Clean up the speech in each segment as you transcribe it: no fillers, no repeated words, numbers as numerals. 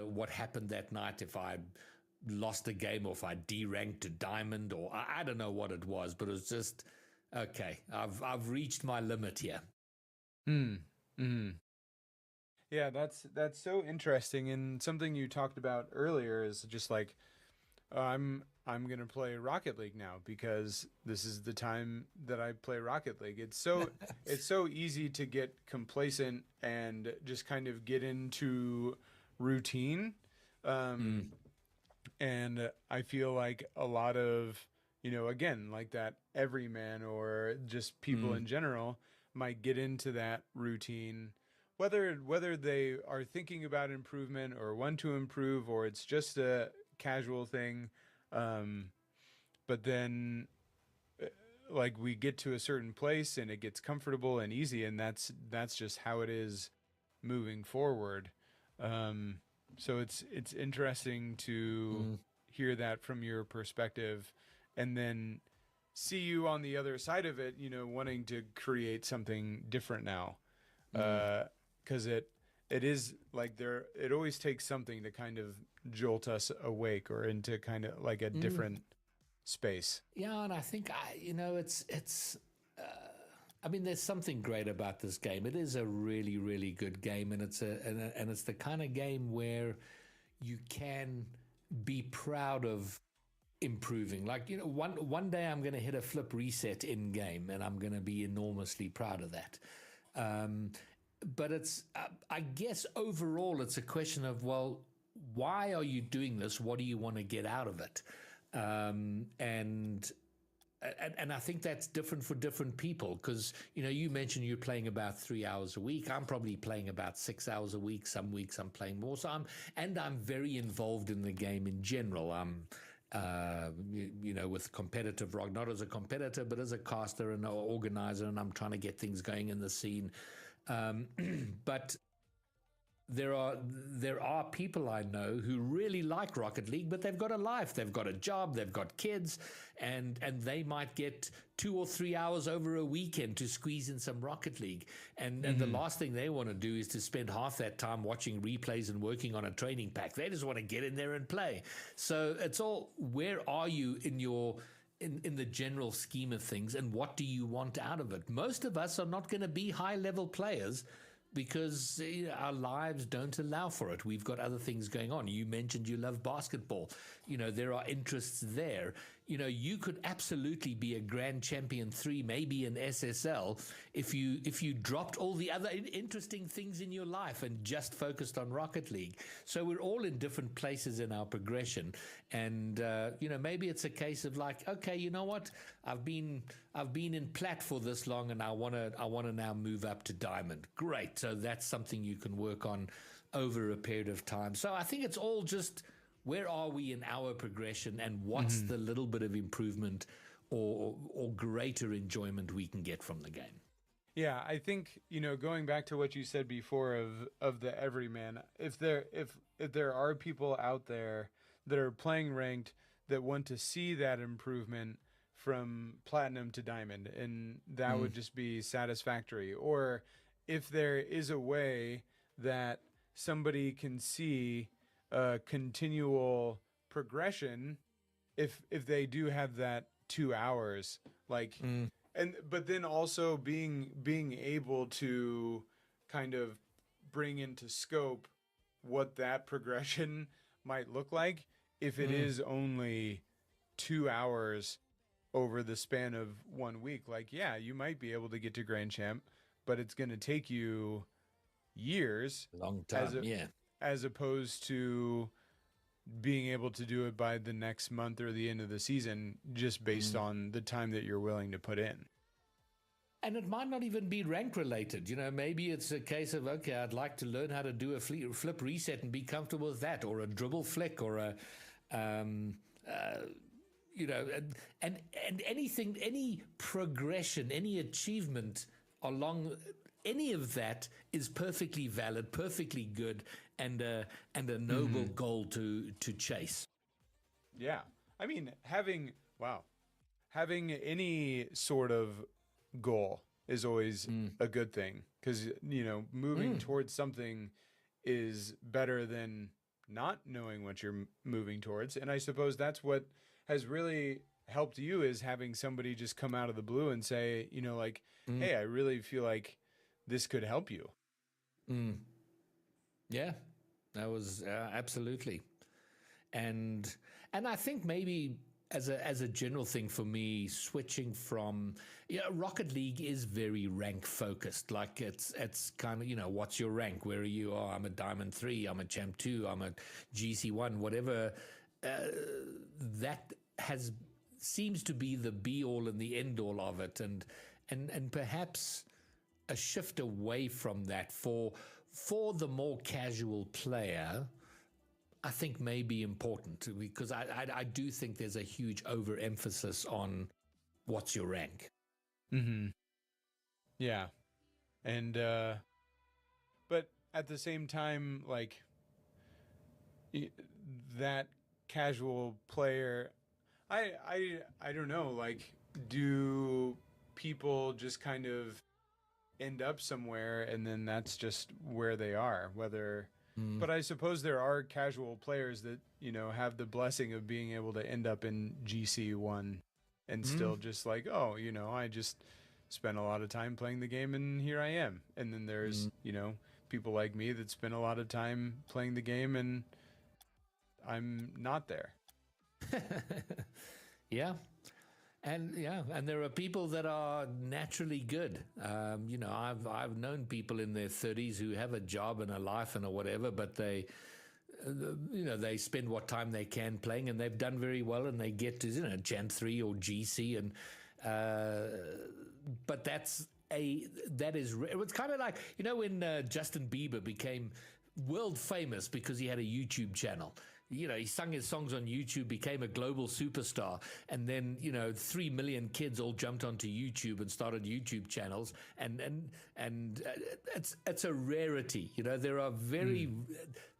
what happened that night, if I lost the game or if I deranked to diamond, or I don't know what it was, but it was just okay. I've reached my limit here. Yeah, that's so interesting. And something you talked about earlier is just like, I'm gonna play Rocket League now because this is the time that I play Rocket League. It's so easy to get complacent and just kind of get into routine. And I feel like a lot of, again, like that everyman or just people in general might get into that routine, whether they are thinking about improvement or want to improve, or it's just a casual thing. But then, like, we get to a certain place and it gets comfortable and easy, and that's just how it is moving forward. So it's interesting to hear that from your perspective, and then see you on the other side of it, wanting to create something different now. Because it is like it always takes something to kind of jolt us awake or into kind of like a different space. Yeah, and I think it's. I mean, there's something great about this game. It is a really, really good game, and it's the kind of game where you can be proud of improving. Like, one day I'm going to hit a flip reset in game, and I'm going to be enormously proud of that. But it's, I guess, overall, it's a question of, well, why are you doing this? What do you want to get out of it? And I think that's different for different people, because you mentioned you're playing about 3 hours a week. I'm probably playing about 6 hours a week. Some weeks I'm playing more. So I'm very involved in the game in general. I'm with competitive rock, not as a competitor, but as a caster and an organizer, and I'm trying to get things going in the scene. But there are people I know who really like Rocket League, but they've got a life, they've got a job, they've got kids, and they might get 2 or 3 hours over a weekend to squeeze in some Rocket League. And the last thing they want to do is to spend half that time watching replays and working on a training pack. They just want to get in there and play. So it's all, where are you in your in the general scheme of things, and what do you want out of it? Most of us are not going to be high level players, because our lives don't allow for it. We've got other things going on. You mentioned you love basketball. There are interests there. You could absolutely be a Grand Champion 3, maybe an SSL, if you dropped all the other interesting things in your life and just focused on Rocket League. So we're all in different places in our progression. And, maybe it's a case of like, okay, you know what? I've been in plat for this long, and I want to now move up to diamond. Great. So that's something you can work on over a period of time. So I think it's all just, where are we in our progression, and what's the little bit of improvement or greater enjoyment we can get from the game? Yeah, I think, going back to what you said before of the everyman, if there are people out there that are playing ranked that want to see that improvement from platinum to diamond, and that would just be satisfactory. Or if there is a way that somebody can see a continual progression, if they do have that 2 hours, like, but then also being able to kind of bring into scope what that progression might look like if it is only 2 hours over the span of 1 week. Like, yeah, you might be able to get to Grand Champ, but it's going to take you years, long time, as opposed to being able to do it by the next month or the end of the season, just based on the time that you're willing to put in. And it might not even be rank related. Maybe it's a case of, okay, I'd like to learn how to do a flip reset and be comfortable with that, or a dribble flick, or a, and anything, any progression, any achievement along any of that is perfectly valid, perfectly good, and a noble goal to chase. Yeah. I mean, having any sort of goal is always a good thing, because moving towards something is better than not knowing what you're moving towards. And I suppose that's what has really helped you, is having somebody just come out of the blue and say, like, Mm, hey, I really feel like this could help you. mm. Yeah, that was absolutely. And I think maybe as a general thing for me, switching from Rocket League is very rank focused. Like it's kind of what's your rank? Where are you? Oh, I'm a Diamond 3. I'm a Champ 2. I'm a GC 1. Whatever. That has seems to be the be all and the end all of it, and perhaps a shift away from that for the more casual player, I think may be important, because I do think there's a huge overemphasis on what's your rank. Mm-hmm. Yeah. And, but at the same time, like, that casual player, I don't know, like, do people just kind of end up somewhere and then that's just where they are, whether but I suppose there are casual players that have the blessing of being able to end up in GC1 and still just like, oh, I just spent a lot of time playing the game and here I am. And then there's people like me that spend a lot of time playing the game and I'm not there. Yeah. And there are people that are naturally good. I've known people in their 30s who have a job and a life and a whatever, but they spend what time they can playing, and they've done very well, and they get to Gen 3 or GC, and but that is it's kind of like when Justin Bieber became world famous because he had a YouTube channel. He sung his songs on YouTube, became a global superstar, and then 3 million kids all jumped onto YouTube and started YouTube channels, and it's a rarity. There are very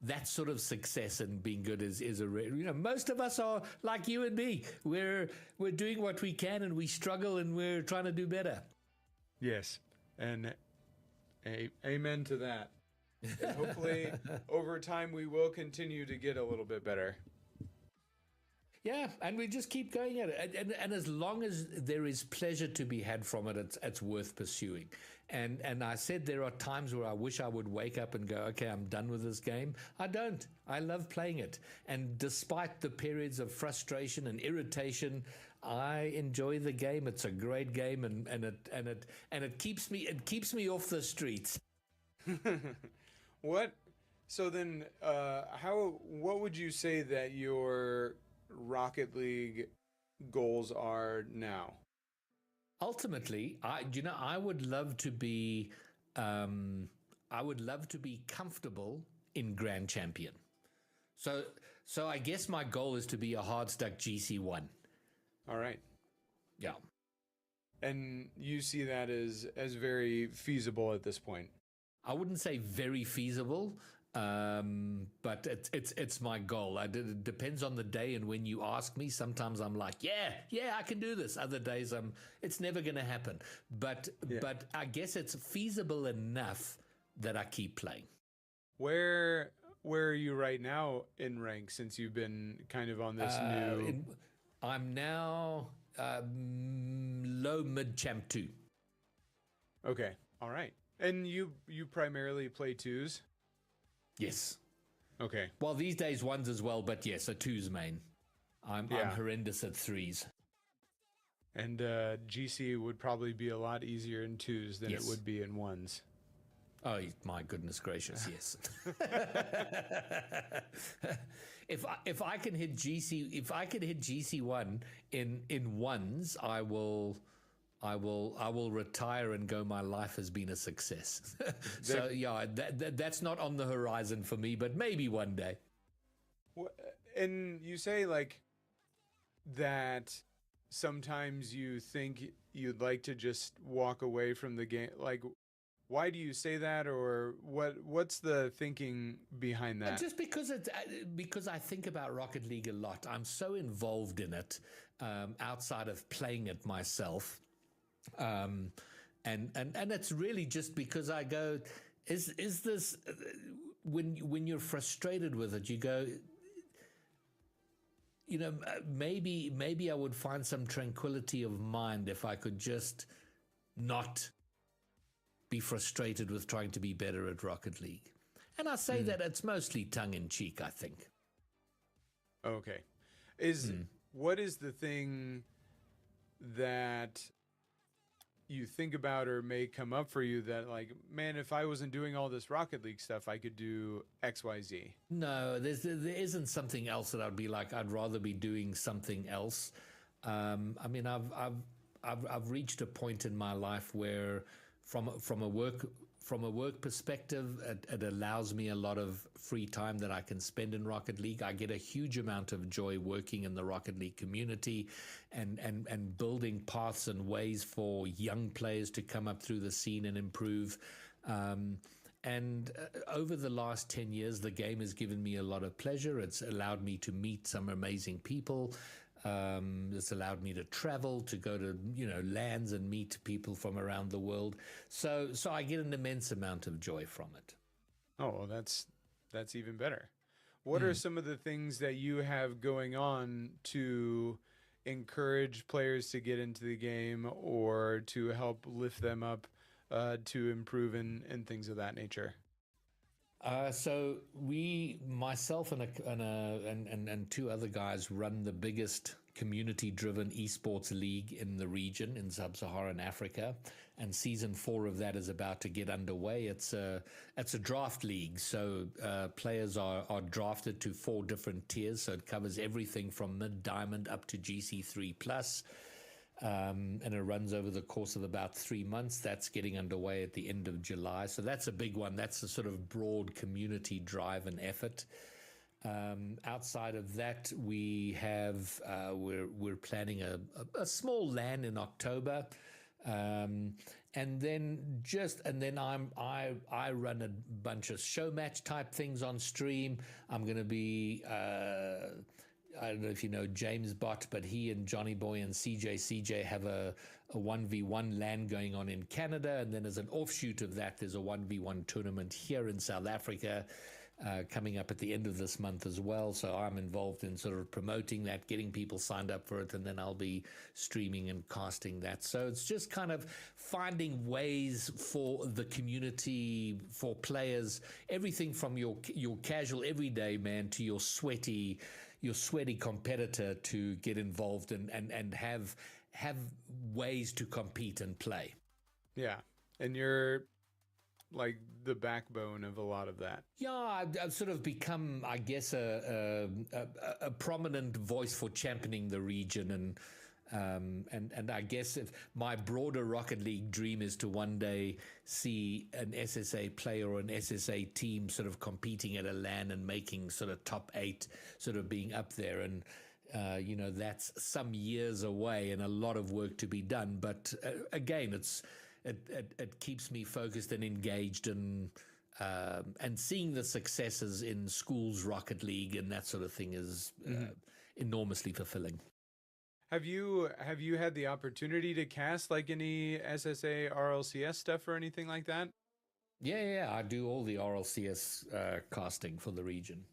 that sort of success and being good is a rare. Most of us are like you and me. We're doing what we can, and we struggle, and we're trying to do better. Yes, and amen to that. And hopefully, over time, we will continue to get a little bit better. Yeah, and we just keep going at it. And as long as there is pleasure to be had from it, it's worth pursuing. And I said there are times where I wish I would wake up and go, okay, I'm done with this game. I don't. I love playing it. And despite the periods of frustration and irritation, I enjoy the game. It's a great game, and it keeps me off the streets. What? So then, what would you say that your Rocket League goals are now? Ultimately, I would love to be, comfortable in Grand Champion. So I guess my goal is to be a hard stuck GC1. All right. Yeah. And you see that as very feasible at this point? I wouldn't say very feasible, but it's my goal. It depends on the day and when you ask me. Sometimes I'm like, yeah, I can do this. Other days it's never going to happen. But I guess it's feasible enough that I keep playing. Where are you right now in rank, since you've been kind of on this new? I'm now low mid champ 2. Okay, all right. And you primarily play 2s? Yes. Okay. Well, these days 1s as well, but yes, a 2s main. I'm horrendous at 3s. And GC would probably be a lot easier in 2s than it would be in 1s. Oh my goodness gracious, yes. If I can hit GC1 in 1s, I will retire and go, my life has been a success. So yeah, that's not on the horizon for me, but maybe one day. And you say like that sometimes you think you'd like to just walk away from the game. Like, why do you say that, or what's the thinking behind that? Just because I think about Rocket League a lot. I'm so involved in it, outside of playing it myself. And it's really just because I go, is this when you're frustrated with it, you go, maybe I would find some tranquility of mind if I could just not be frustrated with trying to be better at Rocket League. And I say that it's mostly tongue in cheek, I think. Okay. What is the thing that you think about or may come up for you that, like, man, if I wasn't doing all this Rocket League stuff, I could do XYZ? No, there isn't something else that I'd be like, I'd rather be doing something else. I mean, I've reached a point in my life where from a work perspective, it allows me a lot of free time that I can spend in Rocket League. I get a huge amount of joy working in the Rocket League community and building paths and ways for young players to come up through the scene and improve. Over the last 10 years, the game has given me a lot of pleasure. It's allowed me to meet some amazing people. It's allowed me to travel, to go to, lands and meet people from around the world. So I get an immense amount of joy from it. Oh, well, that's even better. What are some of the things that you have going on to encourage players to get into the game or to help lift them up to improve and things of that nature? So myself and two other guys run the biggest community-driven esports league in the region in sub-Saharan Africa, and season 4 of that is about to get underway. It's a draft league, so players are drafted to 4 different tiers. So it covers everything from mid-diamond up to GC3 plus. And it runs over the course of about 3 months. That's getting underway at the end of July. So that's a big one. That's a sort of broad community drive and effort. Outside of that, we have we're planning a small LAN in October. And then I run a bunch of show match type things on stream. I'm going to be I don't know if you know James Bott, but he and Johnny Boy and CJ have a 1v1 LAN going on in Canada. And then as an offshoot of that, there's a 1v1 tournament here in South Africa coming up at the end of this month as well. So I'm involved in sort of promoting that, getting people signed up for it, and then I'll be streaming and casting that. So it's just kind of finding ways for the community, for players, everything from your casual everyday man to your sweaty competitor to get involved and have ways to compete and play. Yeah. And you're like the backbone of a lot of that. Yeah, I've sort of become, I guess, a prominent voice for championing the region, and I guess if my broader Rocket League dream is to one day see an SSA player or an SSA team sort of competing at a LAN and making sort of top 8, sort of being up there. And that's some years away and a lot of work to be done. But again, it keeps me focused and engaged and seeing the successes in schools Rocket League and that sort of thing is enormously fulfilling. Have you had the opportunity to cast like any SSA RLCS stuff or anything like that? Yeah, I do all the RLCS casting for the region.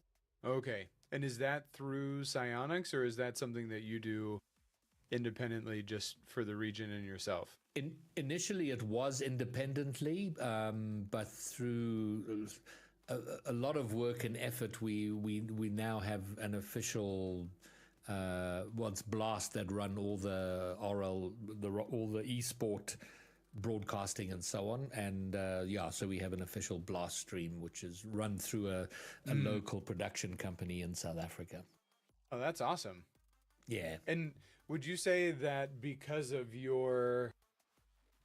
Okay. And is that through Psyonix, or is that something that you do independently just for the region and yourself? Initially, it was independently, but through a lot of work and effort, we now have an official it's Blast that run all the all the esport broadcasting and so on, and so we have an official Blast stream which is run through a local production company in South Africa. Oh, that's awesome. Yeah. And would you say that because of your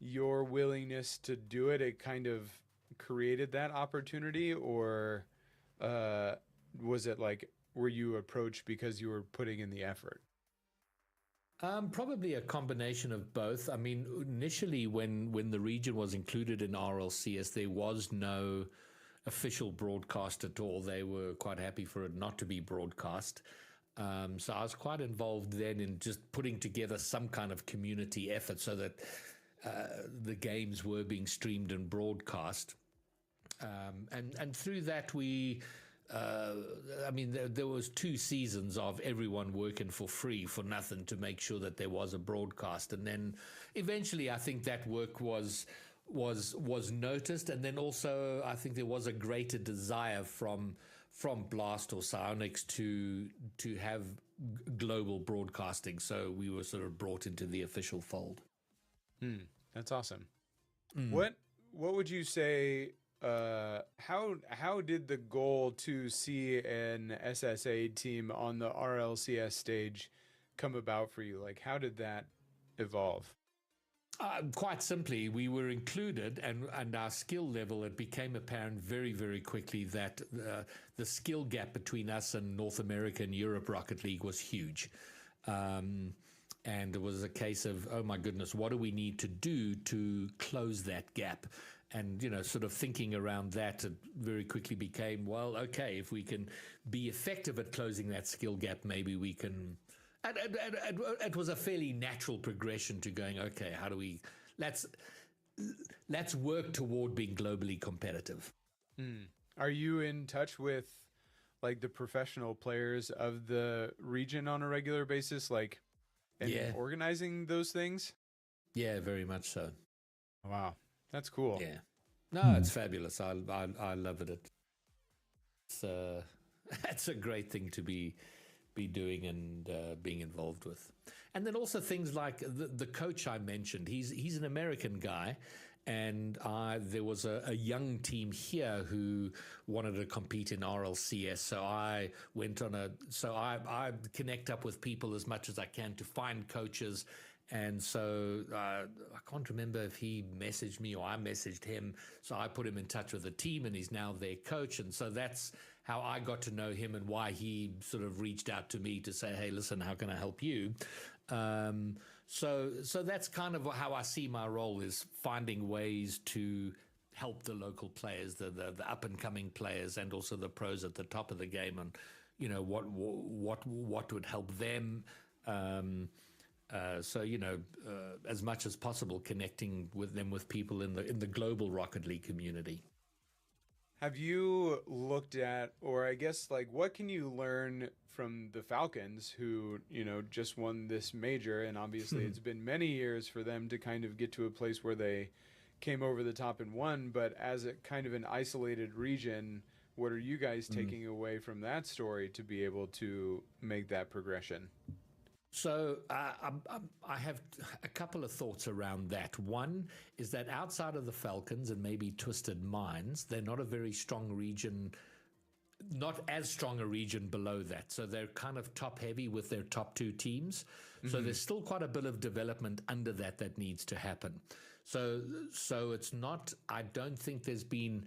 willingness to do it, it kind of created that opportunity, or was it like, were you approached because you were putting in the effort? Probably a combination of both. I mean, initially when the region was included in RLCS, there was no official broadcast at all. They were quite happy for it not to be broadcast. So I was quite involved then in just putting together some kind of community effort so that the games were being streamed and broadcast. And through that I mean, there was 2 seasons of everyone working for free for nothing to make sure that there was a broadcast, and then eventually I think that work was noticed, and then also I think there was a greater desire from Blast or Psionics to have global broadcasting, so we were sort of brought into the official fold. That's awesome. What would you say? How did the goal to see an SSA team on the RLCS stage come about for you? Like, how did that evolve? Quite simply, we were included, and our skill level, it became apparent very, very quickly that the skill gap between us and North America and Europe Rocket League was huge. And it was a case of, oh my goodness, what do we need to do to close that gap? And, sort of thinking around that, it very quickly became, well, okay, if we can be effective at closing that skill gap, maybe we can. It was a fairly natural progression to going, okay, how do we, let's work toward being globally competitive. Are you in touch with like the professional players of the region on a regular basis, like organizing those things? Yeah, very much so. Wow. That's cool. Yeah. No, it's fabulous. I love it. It's a great thing to be doing and being involved with. And then also things like the coach I mentioned. He's an American guy, and there was a young team here who wanted to compete in RLCS. So I went on I connect up with people as much as I can to find coaches. And so I can't remember if he messaged me or I messaged him. So I put him in touch with the team, and he's now their coach. And so that's how I got to know him and why he sort of reached out to me to say, hey, listen, how can I help you? So that's kind of how I see my role, is finding ways to help the local players, the up and coming players, and also the pros at the top of the game, and what would help them. As much as possible, connecting with them, with people in the global Rocket League community. Have you looked at, or I guess, like, what can you learn from the Falcons, who, just won this major, and obviously it's been many years for them to kind of get to a place where they came over the top and won, but as a kind of an isolated region, what are you guys taking away from that story to be able to make that progression? So I have a couple of thoughts around that. One is that outside of the Falcons and maybe Twisted Minds, they're not a very strong region, not as strong a region below that. So they're kind of top heavy with their top 2 teams. So there's still quite a bit of development under that needs to happen. So it's not, I don't think there's been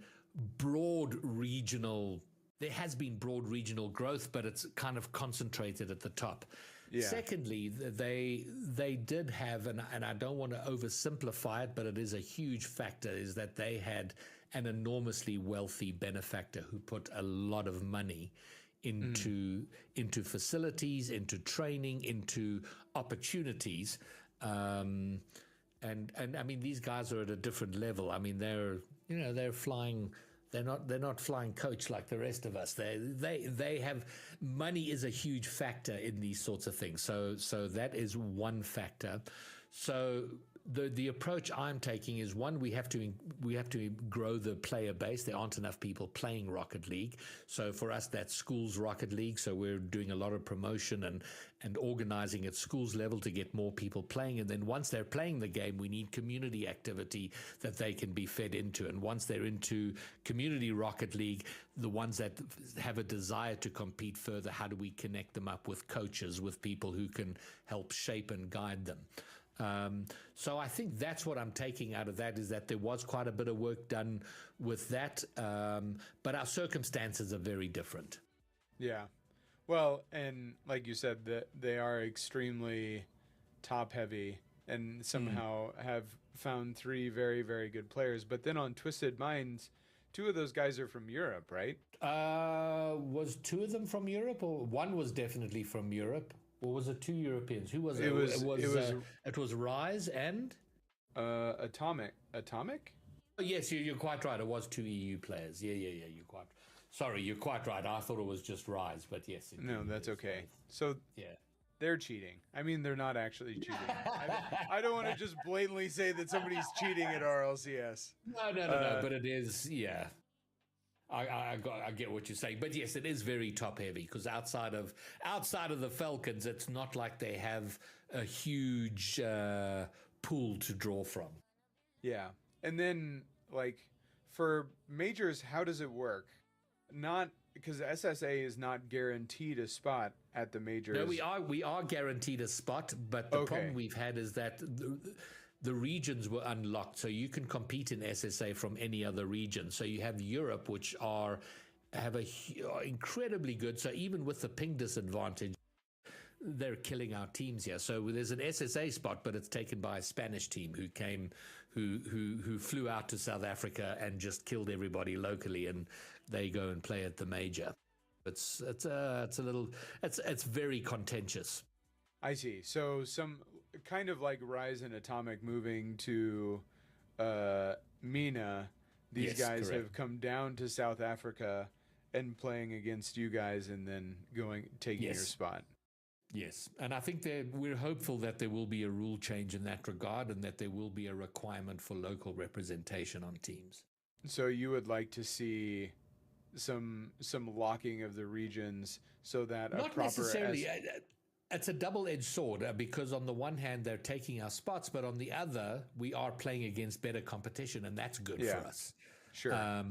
there has been broad regional growth, but it's kind of concentrated at the top. Yeah. Secondly, they did have, and I don't want to oversimplify it, but it is a huge factor, is that they had an enormously wealthy benefactor who put a lot of money into facilities, into training, into opportunities. And I mean, these guys are at a different level. I mean, they're flying. They're not flying coach like the rest of us. They have, money is a huge factor in these sorts of things. So that is one factor. So the approach I'm taking is, one, we have to grow the player base. There aren't enough people playing Rocket League. So for us, that's schools Rocket League. So we're doing a lot of promotion and organizing at schools level to get more people playing. And then once they're playing the game, we need community activity that they can be fed into. And once they're into community Rocket League, the ones that have a desire to compete further, how do we connect them up with coaches, with people who can help shape and guide them? So I think that's what I'm taking out of that, is that there was quite a bit of work done with that, but our circumstances are very different. Yeah. Well, and like you said, that they are extremely top heavy and somehow have found 3 very, very good players. But then on Twisted Minds, 2 of those guys are from Europe, right? Was 2 of them from Europe, or one was definitely from Europe? Or was it 2 Europeans? Who was it? It was Rise and Atomic. yes, you're quite right. It was 2 EU players. Yeah. You're quite right. I thought it was just Rise, but yes. No, that's okay. So yeah. they're cheating. I mean, they're not actually cheating. I don't want to just blatantly say that somebody's cheating at RLCS. No. But it is, yeah. I get what you're saying, but yes, it is very top heavy because outside of the Falcons, it's not like they have a huge pool to draw from. Yeah, and then like for majors, how does it work? Not because SSA is not guaranteed a spot at the majors. No, we are guaranteed a spot, but the problem we've had is that the regions were unlocked, so you can compete in SSA from any other region. So you have Europe, which are incredibly good. So even with the ping disadvantage, they're killing our teams here. So there's an SSA spot, but it's taken by a Spanish team who flew out to South Africa and just killed everybody locally, and they go and play at the major. It's very contentious. I see. So some kind of like Rise and Atomic moving to MENA. These guys correct. have come down to South Africa and playing against you guys, and then taking your spot. Yes, and I think we're hopeful that there will be a rule change in that regard, and that there will be a requirement for local representation on teams. So you would like to see some locking of the regions so that not necessarily. It's a double-edged sword because on the one hand they're taking our spots, but on the other we are playing against better competition, and that's good for us. Sure.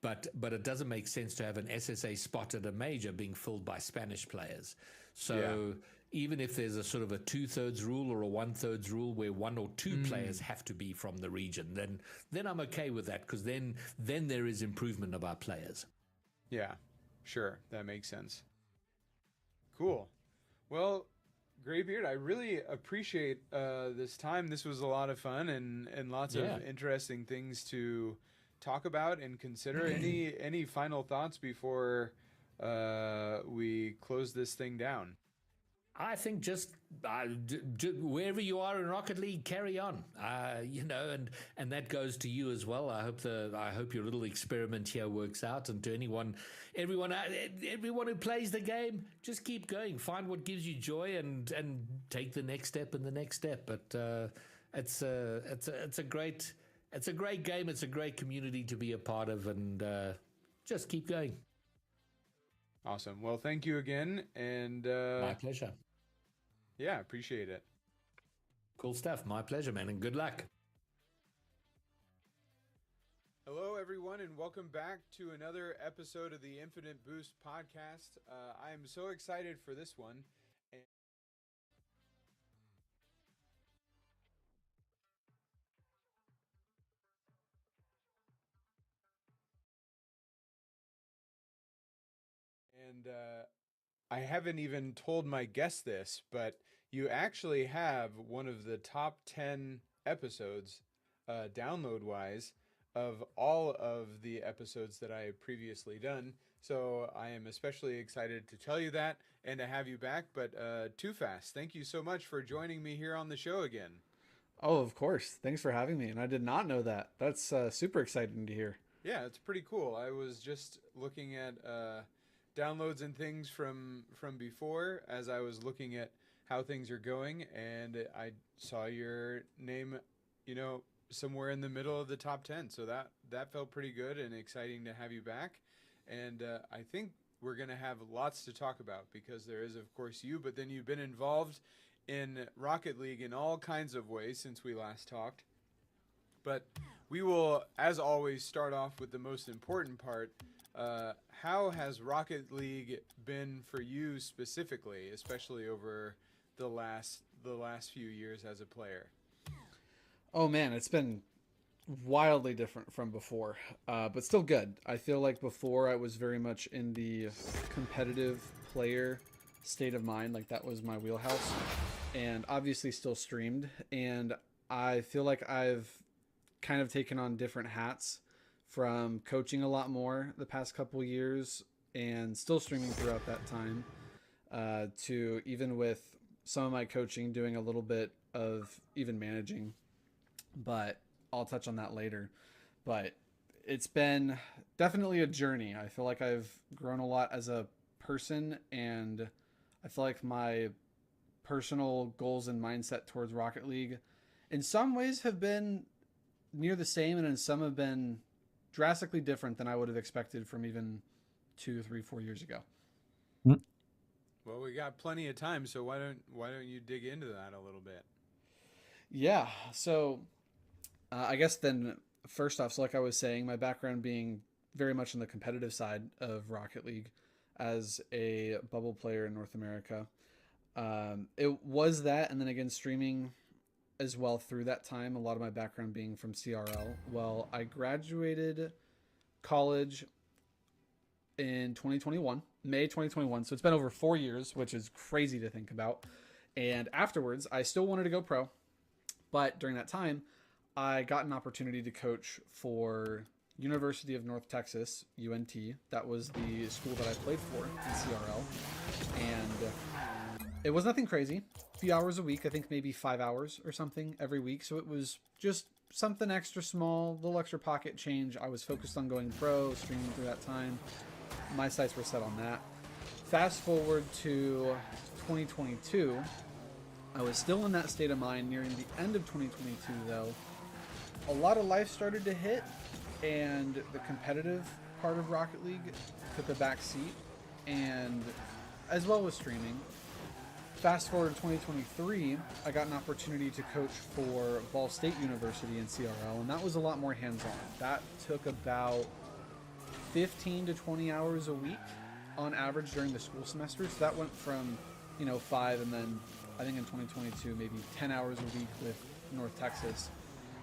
But it doesn't make sense to have an SSA spot at a major being filled by Spanish players. So even if there's a sort of a 2/3 rule or a 1/3 rule where 1 or 2 players have to be from the region, then I'm okay with that, because then there is improvement of our players. Yeah, sure. That makes sense. Cool. Well, Graybeard, I really appreciate this time. This was a lot of fun and lots of interesting things to talk about and consider. Any final thoughts before we close this thing down? I think just wherever you are in Rocket League, carry on. And that goes to you as well. I hope your little experiment here works out. And to everyone who plays the game, just keep going. Find what gives you joy and take the next step and the next step. But it's a great game. It's a great community to be a part of, and just keep going. Awesome. Well, thank you again, and my pleasure. Yeah, appreciate it. Cool stuff. My pleasure, man, and good luck. Hello, everyone, and welcome back to another episode of the Infinite Boost podcast. I am so excited for this one. And I haven't even told my guest this, but you actually have one of the top 10 episodes, download-wise, of all of the episodes that I have previously done. So I am especially excited to tell you that and to have you back. But Too Fast, thank you so much for joining me here on the show again. Oh, of course. Thanks for having me. And I did not know that. That's super exciting to hear. Yeah, it's pretty cool. I was just looking at downloads and things from before as I was looking at how things are going, and I saw your name, somewhere in the middle of the top 10. So that felt pretty good and exciting to have you back. And I think we're going to have lots to talk about, because there is, of course, you, but then you've been involved in Rocket League in all kinds of ways since we last talked. But we will, as always, start off with the most important part. How has Rocket League been for you specifically, especially over the last few years as a player? Oh man, it's been wildly different from before, but still good. I feel like before I was very much in the competitive player state of mind, like that was my wheelhouse, and obviously still streamed. And I feel like I've kind of taken on different hats, from coaching a lot more the past couple years and still streaming throughout that time, to even with some of my coaching doing a little bit of even managing, but I'll touch on that later. but it's been definitely a journey. I feel like I've grown a lot as a person, and I feel like my personal goals and mindset towards Rocket League in some ways have been near the same, and in some have been drastically different than I would have expected from even 2, 3, 4 years ago. Well, we got plenty of time, so why don't you dig into that a little bit? Yeah, so I guess then first off, so like I was saying, my background being very much on the competitive side of Rocket League as a bubble player in North America. It was that, and then again, streaming as well through that time. A lot of my background being from CRL. Well, I graduated college in 2021, May 2021. So it's been over 4 years, which is crazy to think about. And afterwards, I still wanted to go pro. But during that time, I got an opportunity to coach for University of North Texas, UNT. That was the school that I played for in CRL. And it was nothing crazy. A few hours a week, I think maybe 5 hours or something every week. So it was just something extra small, little extra pocket change. I was focused on going pro, streaming through that time. My sights were set on that. Fast forward to 2022. I was still in that state of mind nearing the end of 2022, though. A lot of life started to hit, and the competitive part of Rocket League took a back seat, and as well as streaming. Fast forward to 2023, I got an opportunity to coach for Ball State University in CRL, and that was a lot more hands-on. That took about 15 to 20 hours a week on average during the school semester. So that went from, 5, and then I think in 2022, maybe 10 hours a week with North Texas,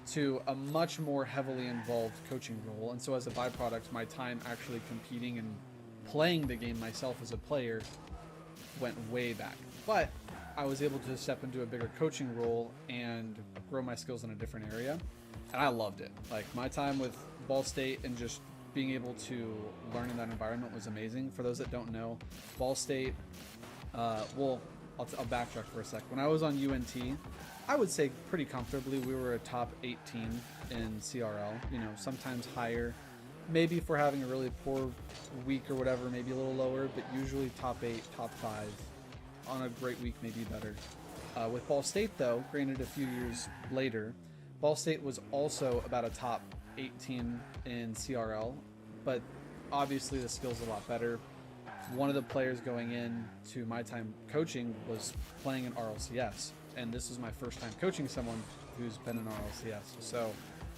to a much more heavily involved coaching role. And so as a byproduct, my time actually competing and playing the game myself as a player went way back. But I was able to step into a bigger coaching role and grow my skills in a different area. And I loved it. Like, my time with Ball State and just being able to learn in that environment was amazing. For those that don't know, Ball State, I'll backtrack for a sec. When I was on UNT, I would say pretty comfortably we were a top 18 in CRL, sometimes higher. Maybe if we're having a really poor week or whatever, maybe a little lower, but usually top 8, top 5. On a great week, maybe better. With Ball State, though, granted a few years later, Ball State was also about a top 18 in CRL, but obviously the skill's a lot better. One of the players going in to my time coaching was playing in RLCS, and this was my first time coaching someone who's been in RLCS. So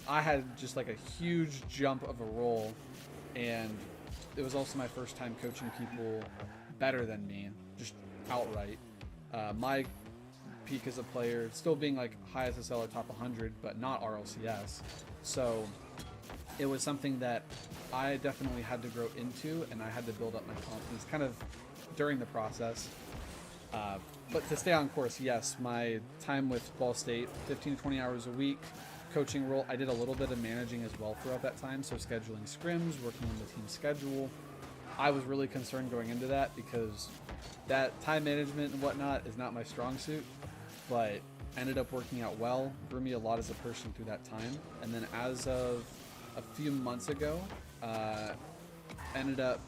I had just like a huge jump of a role, and it was also my first time coaching people better than me, just outright. My peak as a player still being like high SSL or top 100, but not RLCS. So it was something that I definitely had to grow into, and I had to build up my confidence kind of during the process. But to stay on course, yes, my time with Ball State, 15 to 20 hours a week, coaching role. I did a little bit of managing as well throughout that time, so scheduling scrims, working on the team schedule. I was really concerned going into that because that time management and whatnot is not my strong suit, but ended up working out well, grew me a lot as a person through that time. And then as of a few months ago, ended up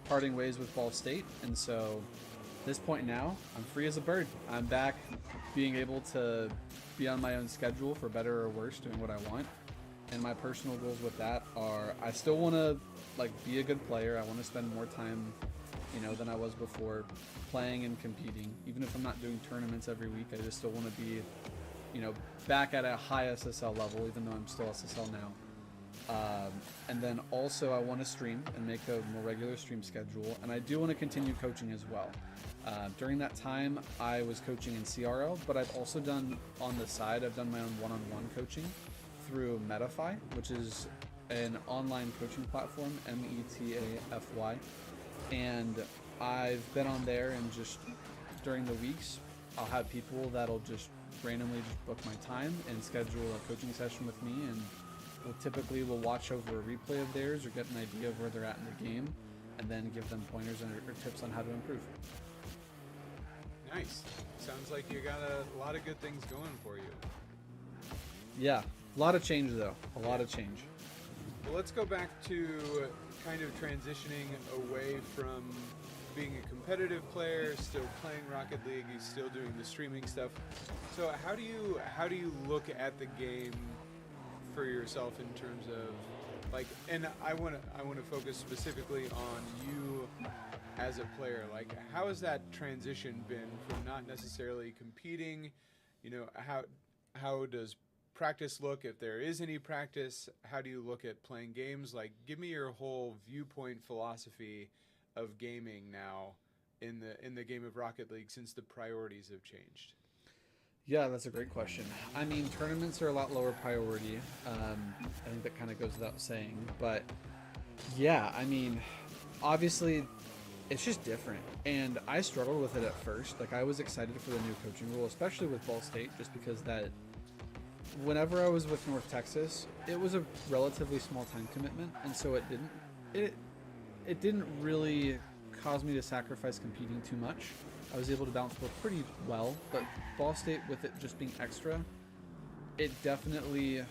parting ways with Ball State. And so at this point now, I'm free as a bird. I'm back being able to be on my own schedule, for better or worse, doing what I want. And my personal goals with that are, I still want to be a good player. I want to spend more time, than I was before, playing and competing. Even if I'm not doing tournaments every week, I just still want to be, back at a high SSL level, even though I'm still SSL now. And then also I want to stream and make a more regular stream schedule. And I do want to continue coaching as well. During that time, I was coaching in CRL, but I've also done, on the side, I've done my own one-on-one coaching through Metafy, which is an online coaching platform, Metafy. And I've been on there, and just during the weeks, I'll have people that'll just randomly just book my time and schedule a coaching session with me, and we'll watch over a replay of theirs or get an idea of where they're at in the game, and then give them pointers or tips on how to improve. Nice. Sounds like you got a lot of good things going for you. Yeah, A lot of change, though. A lot of change. Well, let's go back to kind of transitioning away from being a competitive player, still playing Rocket League, he's still doing the streaming stuff. So how do you look at the game for yourself in terms of like, and I want to focus specifically on you as a player. Like, how has that transition been from not necessarily competing? You know, how does practice look, if there is any practice? How do you look at playing games? Like, give me your whole viewpoint philosophy of gaming now in the game of Rocket League since the priorities have changed. Yeah, that's a great question. I mean, tournaments are a lot lower priority. I think that kind of goes without saying. But yeah, I mean, obviously, it's just different. And I struggled with it at first. Like, I was excited for the new coaching rule, especially with Ball State, just because that whenever I was with North Texas, it was a relatively small time commitment, and so it didn't really cause me to sacrifice competing too much. I was able to balance both pretty well, but Ball State, with it just being extra, it definitely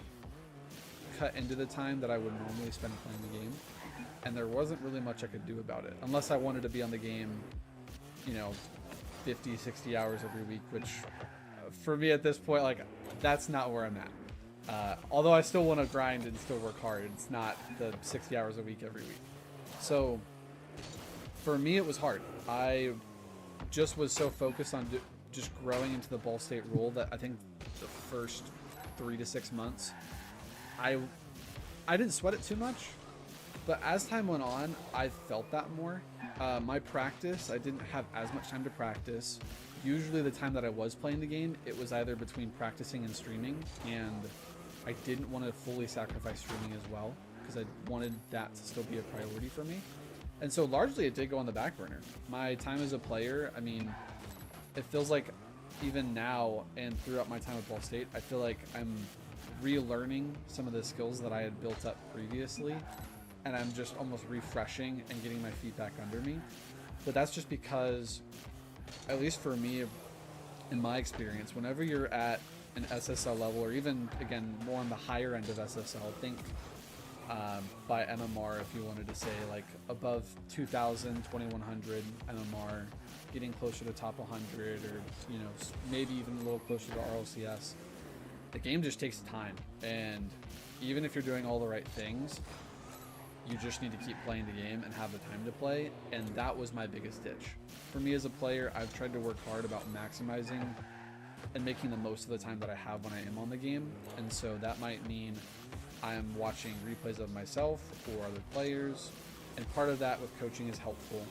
cut into the time that I would normally spend playing the game, and there wasn't really much I could do about it, unless I wanted to be on the game, 50, 60 hours every week, which for me at this point, like, that's not where I'm at. Although I still want to grind and still work hard, it's not the 60 hours a week every week. So for me, it was hard. I just was so focused on just growing into the Ball State role that I think the first 3 to 6 months, I didn't sweat it too much. But as time went on, I felt that more. My practice, I didn't have as much time to practice. Usually the time that I was playing the game, it was either between practicing and streaming, and I didn't want to fully sacrifice streaming as well, because I wanted that to still be a priority for me. And so largely it did go on the back burner. My time as a player, I mean, it feels like even now and throughout my time at Ball State, I feel like I'm relearning some of the skills that I had built up previously, and I'm just almost refreshing and getting my feet back under me. But that's just because, at least for me, in my experience, whenever you're at an SSL level, or even, again, more on the higher end of SSL, think by MMR, if you wanted to say, like, above 2,000, 2,100 MMR, getting closer to top 100, or, maybe even a little closer to RLCS, the game just takes time. And even if you're doing all the right things, you just need to keep playing the game and have the time to play, and that was my biggest ditch. For me as a player, I've tried to work hard about maximizing and making the most of the time that I have when I am on the game, and so that might mean I'm watching replays of myself or other players, and part of that with coaching is helpful.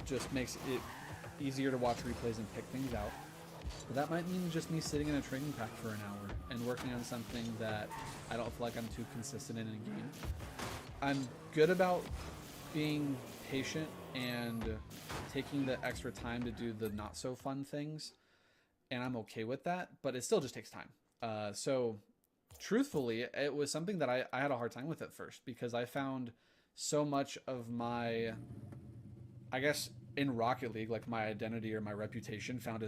Just makes it easier to watch replays and pick things out. But that might mean just me sitting in a training pack for an hour and working on something that I don't feel like I'm too consistent in a game. I'm good about being patient and taking the extra time to do the not so fun things, and I'm okay with that, but it still just takes time. So truthfully, it was something that I had a hard time with at first, because I found so much of my, I guess, in Rocket League, like my identity or my reputation found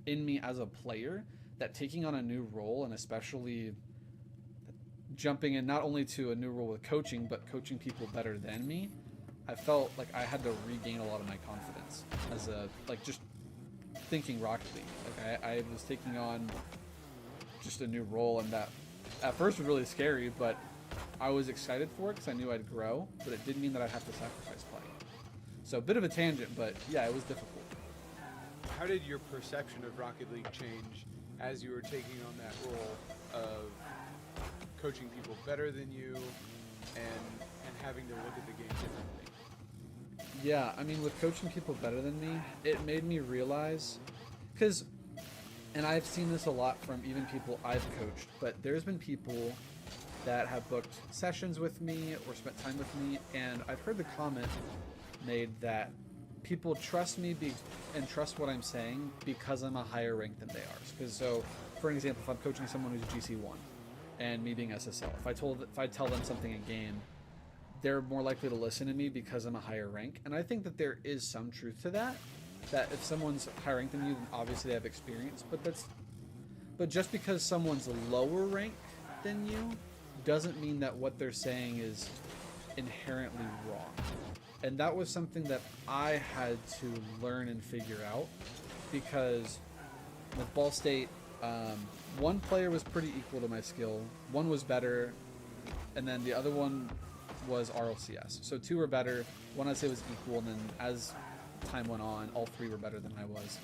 in me as a player, that taking on a new role, and especially jumping in not only to a new role with coaching, but coaching people better than me, I felt like I had to regain a lot of my confidence as just thinking Rocket League. Like I was taking on just a new role, and that at first was really scary, but I was excited for it because I knew I'd grow, but it didn't mean that I'd have to sacrifice playing. So a bit of a tangent, but yeah, it was difficult. How did your perception of Rocket League change as you were taking on that role of coaching people better than you and having to look at the game differently? Yeah, I mean, with coaching people better than me, it made me realize, and I've seen this a lot from even people I've coached, but there's been people that have booked sessions with me or spent time with me, and I've heard the comment made that people trust me and trust what I'm saying because I'm a higher rank than they are. So, for example, if I'm coaching someone who's GC1 and me being SSL, if I tell them something in game, they're more likely to listen to me because I'm a higher rank. And I think that there is some truth to that if someone's higher rank than you, then obviously they have experience, but But just because someone's lower rank than you doesn't mean that what they're saying is inherently wrong. And that was something that I had to learn and figure out, because with Ball State, one player was pretty equal to my skill, one was better, and then the other one was RLCS. So two were better, one I'd say was equal, and then as time went on, all three were better than I was.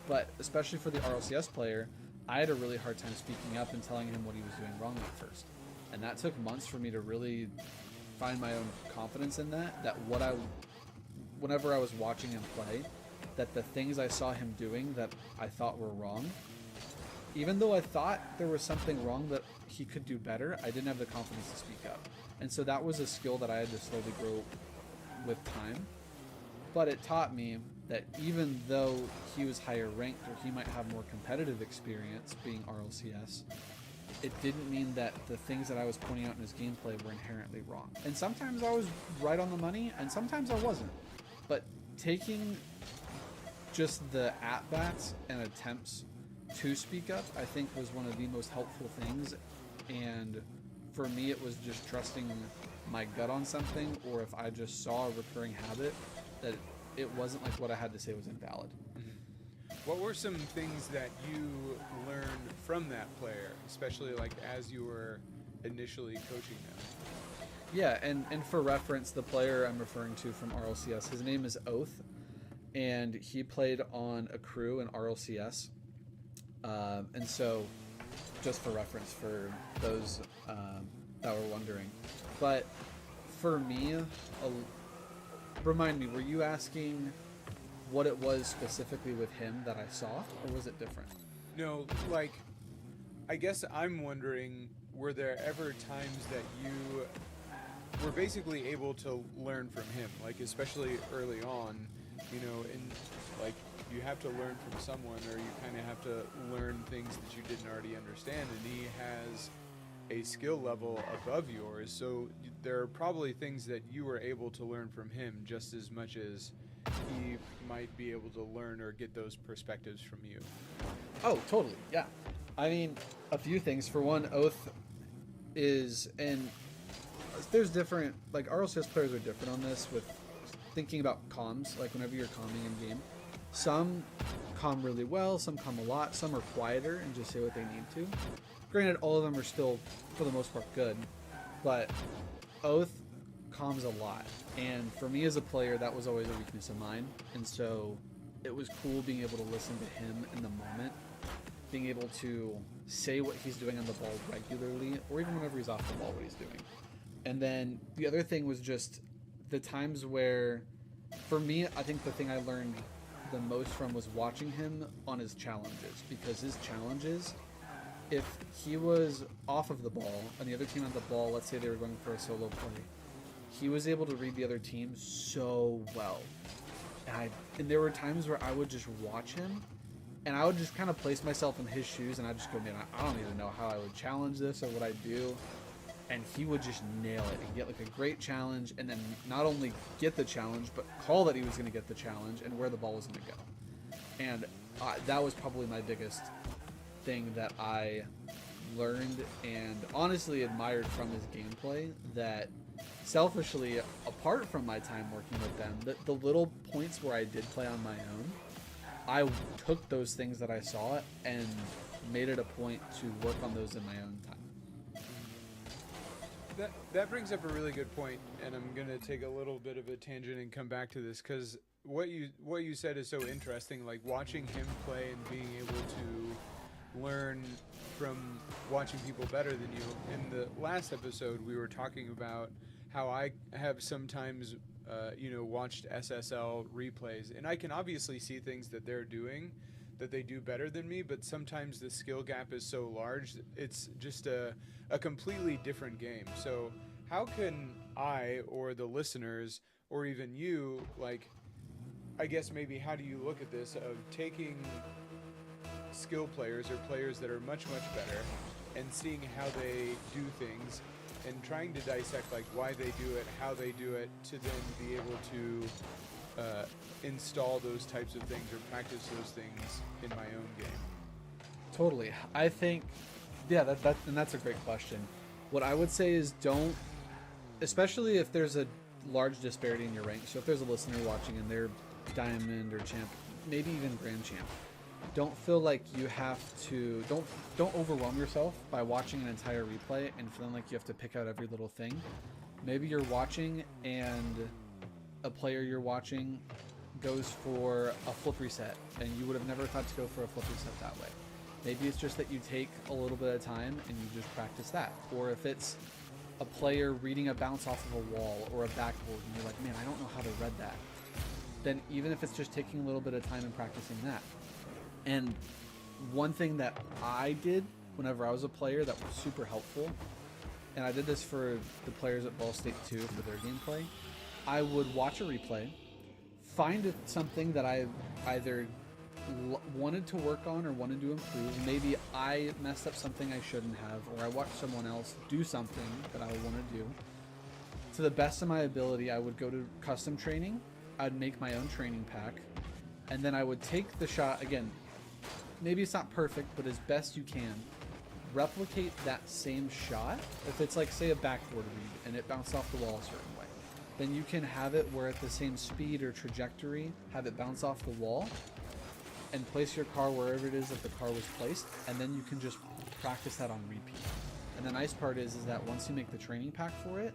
But especially for the RLCS player, I had a really hard time speaking up and telling him what he was doing wrong at first. And that took months for me to really find my own confidence in that whenever I was watching him play, that the things I saw him doing that I thought were wrong, even though I thought there was something wrong that he could do better, I didn't have the confidence to speak up. And so that was a skill that I had to slowly grow with time. But it taught me that even though he was higher ranked, or he might have more competitive experience being RLCS, it didn't mean that the things that I was pointing out in his gameplay were inherently wrong. And sometimes I was right on the money, and sometimes I wasn't. But taking just the at-bats and attempts to speak up, I think, was one of the most helpful things. And for me, it was just trusting my gut on something, or if I just saw a recurring habit, that it wasn't like what I had to say was invalid. What were some things that you learned from that player, especially like as you were initially coaching them? Yeah, and for reference, the player I'm referring to from RLCS, his name is Oath, and he played on a crew in RLCS. And so, just for reference for those that were wondering. But for me, remind me, were you asking what it was specifically with him that I saw, or was it different? No, like, I guess I'm wondering, were there ever times that you were basically able to learn from him, like especially early on, you know, and like you have to learn from someone, or you kind of have to learn things that you didn't already understand, and he has a skill level above yours, so there are probably things that you were able to learn from him just as much as he might be able to learn or get those perspectives from you. Oh, totally, yeah. I mean, a few things. For one, Oath is, and there's different, like RLCS players are different on this with thinking about comms, like whenever you're comming in game. Some comm really well, some comm a lot, some are quieter and just say what they need to. Granted, all of them are still, for the most part, good, but Oath comms a lot. And for me as a player, that was always a weakness of mine. And so it was cool being able to listen to him in the moment, being able to say what he's doing on the ball regularly, or even whenever he's off the ball, what he's doing. And then the other thing was just the times where, for me, I think the thing I learned the most from was watching him on his challenges, because his challenges, if he was off of the ball and the other team had the ball, let's say they were going for a solo play, he was able to read the other team so well. And there were times where I would just watch him and I would just kind of place myself in his shoes, and I'd just go, man, I don't even know how I would challenge this or what I'd do. And he would just nail it and get like a great challenge, and then not only get the challenge, but call that he was going to get the challenge and where the ball was going to go. And that was probably my biggest thing that I learned and honestly admired from his gameplay, that selfishly, apart from my time working with them, the little points where I did play on my own, I took those things that I saw and made it a point to work on those in my own time. That brings up a really good point, and I'm gonna take a little bit of a tangent and come back to this, because what you said is so interesting. Like watching him play and being able to learn from watching people better than you. In the last episode, we were talking about how I have sometimes, watched SSL replays, and I can obviously see things that they're doing that they do better than me, but sometimes the skill gap is so large, it's just a completely different game. So how can I, or the listeners, or even you, like, I guess maybe how do you look at this of taking skill players or players that are much, much better and seeing how they do things and trying to dissect like why they do it, how they do it, to then be able to install those types of things or practice those things in my own game? Totally. I think, yeah, and that's a great question. What I would say is don't, especially if there's a large disparity in your rank. So if there's a listener watching and they're diamond or champ, maybe even grand champ, don't feel like you have to, don't overwhelm yourself by watching an entire replay and feeling like you have to pick out every little thing. Maybe you're watching and a player you're watching goes for a flip reset and you would have never thought to go for a flip reset that way. Maybe it's just that you take a little bit of time and you just practice that. Or if it's a player reading a bounce off of a wall or a backboard and you're like, man, I don't know how to read that, then even if it's just taking a little bit of time and practicing that. And one thing that I did whenever I was a player that was super helpful, and I did this for the players at Ball State too for their gameplay, I would watch a replay, find something that I either wanted to work on or wanted to improve. Maybe I messed up something I shouldn't have, or I watched someone else do something that I want to do. To the best of my ability, I would go to custom training, I'd make my own training pack, and then I would take the shot, again, maybe it's not perfect, but as best you can, replicate that same shot. If it's like, say, a backboard read and it bounced off the wall a certain way, then you can have it where at the same speed or trajectory, have it bounce off the wall and place your car wherever it is that the car was placed, and then you can just practice that on repeat. And the nice part is that once you make the training pack for it,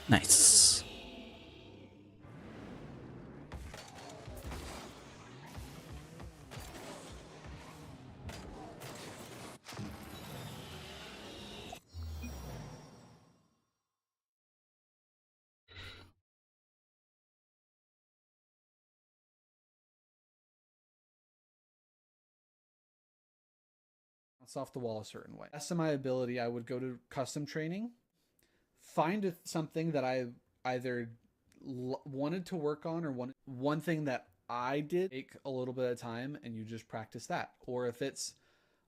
Nice. Off the wall a certain way. Best of my ability, I would go to custom training, find something that I either wanted to work on or one thing that I did, take a little bit of time and you just practice that. Or if it's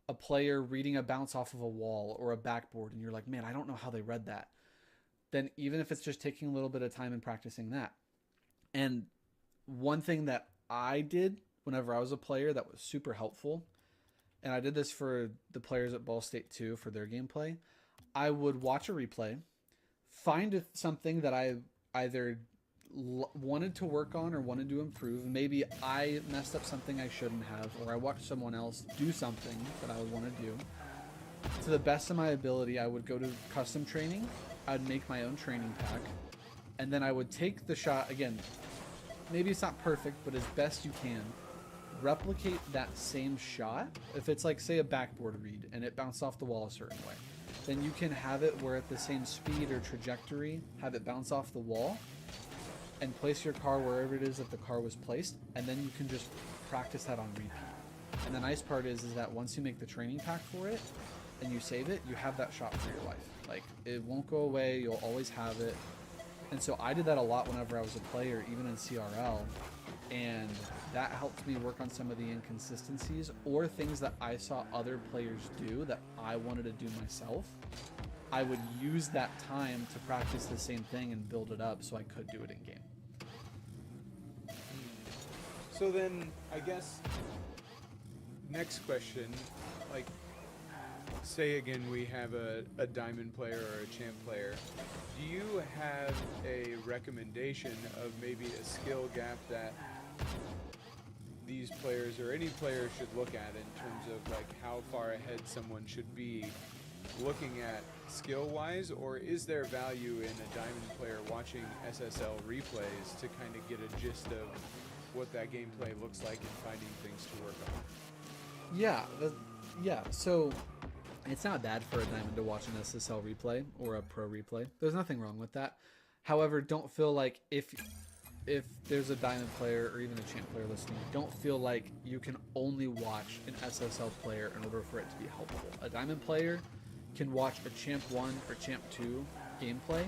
a player reading a bounce off of a wall or a backboard and you're like, man, I don't know how they read that, then even if it's just taking a little bit of time and practicing that. And one thing that I did whenever I was a player that was super helpful, and I did this for the players at Ball State too for their gameplay, I would watch a replay, find something that I either wanted to work on or wanted to improve. Maybe I messed up something I shouldn't have, or I watched someone else do something that I would want to do. To the best of my ability, I would go to custom training. I'd make my own training pack, and then I would take the shot again. Maybe it's not perfect, but as best you can. Replicate that same shot. If it's like, say, a backboard read and it bounced off the wall a certain way, then you can have it where at the same speed or trajectory, have it bounce off the wall and place your car wherever it is that the car was placed, and then you can just practice that on repeat. And the nice part is that once you make the training pack for it and you save it, you have that shot for your life. Like, it won't go away, you'll always have it. And so I did that a lot whenever I was a player, even in CRL, and that helped me work on some of the inconsistencies or things that I saw other players do that I wanted to do myself. I would use that time to practice the same thing and build it up so I could do it in game. So then, I guess, next question, like, say again we have a diamond player or a champ player. Do you have a recommendation of maybe a skill gap that these players or any player should look at in terms of like how far ahead someone should be looking at skill-wise, or is there value in a diamond player watching SSL replays to kind of get a gist of what that gameplay looks like and finding things to work on? Yeah, so it's not bad for a diamond to watch an SSL replay or a pro replay. There's nothing wrong with that. However, don't feel like if there's a diamond player or even a champ player listening, don't feel like you can only watch an SSL player in order for it to be helpful. A diamond player can watch a champ 1 or champ 2 gameplay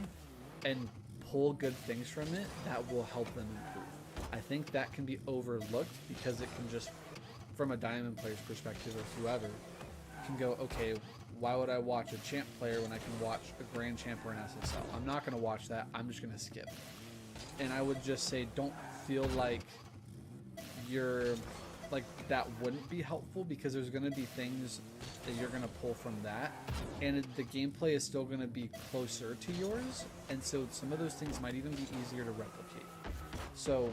and pull good things from it that will help them improve. I think that can be overlooked because it can just, from a diamond player's perspective or whoever, can go, okay, why would I watch a champ player when I can watch a grand champ or an SSL? I'm not going to watch that. I'm just going to skip. And I would just say, don't feel like you're like that wouldn't be helpful, because there's going to be things that you're going to pull from that, and the gameplay is still going to be closer to yours, and so some of those things might even be easier to replicate. So,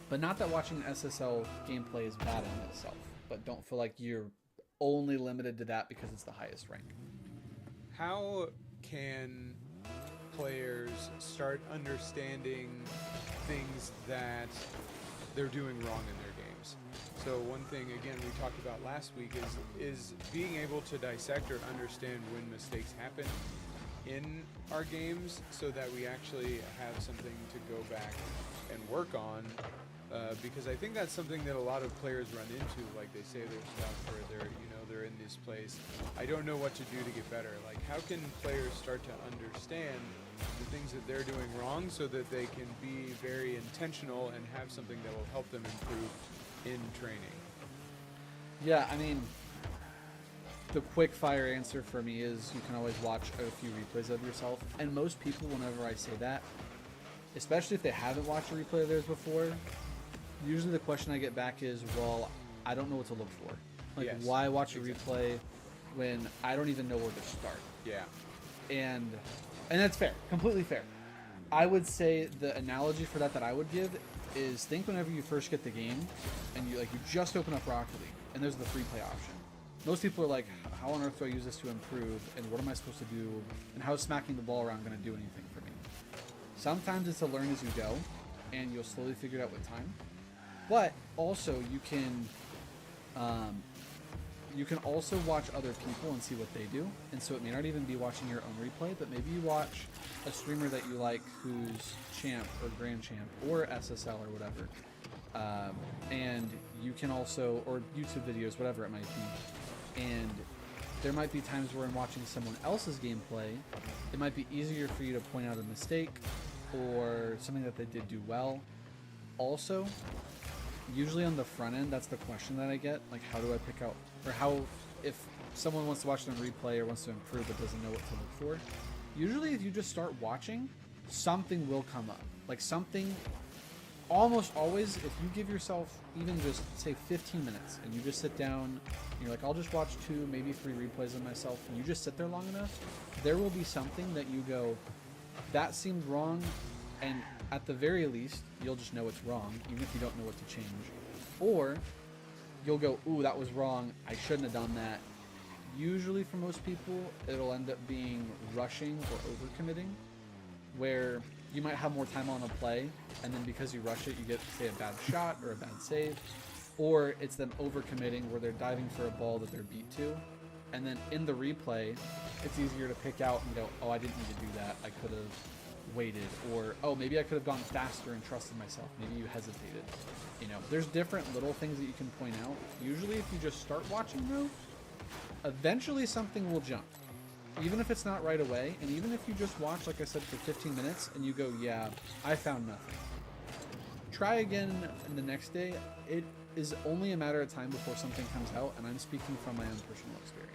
but not that watching SSL gameplay is bad in itself, but don't feel like you're only limited to that because it's the highest rank. How can players start understanding things that they're doing wrong in their games? So one thing, again, we talked about last week is being able to dissect or understand when mistakes happen in our games so that we actually have something to go back and work on. Because I think that's something that a lot of players run into. Like, they say they're stuck, or they're in this place. I don't know what to do to get better. Like, how can players start to understand the things that they're doing wrong so that they can be very intentional and have something that will help them improve in training? Yeah, I mean, the quick fire answer for me is you can always watch a few replays of yourself. And most people, whenever I say that, especially if they haven't watched a replay of theirs before, usually the question I get back is, well, I don't know what to look for. Like, yes, why watch a replay when I don't even know where to start? Yeah. And that's fair, completely fair. I would say the analogy for that I would give is, think whenever you first get the game and you just open up Rocket League and there's the free play option. Most people are like, how on earth do I use this to improve, and what am I supposed to do, and how is smacking the ball around going to do anything for me? Sometimes it's a learn as you go, and you'll slowly figure it out with time. But also you can also watch other people and see what they do. And so it may not even be watching your own replay, but maybe you watch a streamer that you like who's champ or grand champ or SSL or whatever. And you can also, or YouTube videos, whatever it might be. And there might be times where in watching someone else's gameplay, it might be easier for you to point out a mistake or something that they did do well. Also, usually on the front end, that's the question that I get, like how do I pick out, or how, if someone wants to watch it on replay or wants to improve but doesn't know what to look for, usually if you just start watching, something will come up. Like something, almost always, if you give yourself even just say 15 minutes and you just sit down and you're like, I'll just watch 2, maybe 3 replays of myself, and you just sit there long enough, there will be something that you go, that seemed wrong, and at the very least, you'll just know it's wrong, even if you don't know what to change. Or you'll go, ooh, that was wrong, I shouldn't have done that. Usually for most people, it'll end up being rushing or overcommitting, where you might have more time on a play, and then because you rush it, you get, say, a bad shot or a bad save. Or it's them overcommitting, where they're diving for a ball that they're beat to. And then in the replay, it's easier to pick out and go, oh, I didn't need to do that. I could have waited. Or, oh, maybe I could have gone faster and trusted myself. Maybe you hesitated. You know, there's different little things that you can point out. Usually if you just start watching, though, eventually something will jump. Even if it's not right away, and even if you just watch, like I said, for 15 minutes, and you go, yeah, I found nothing. Try again the next day. It is only a matter of time before something comes out, and I'm speaking from my own personal experience.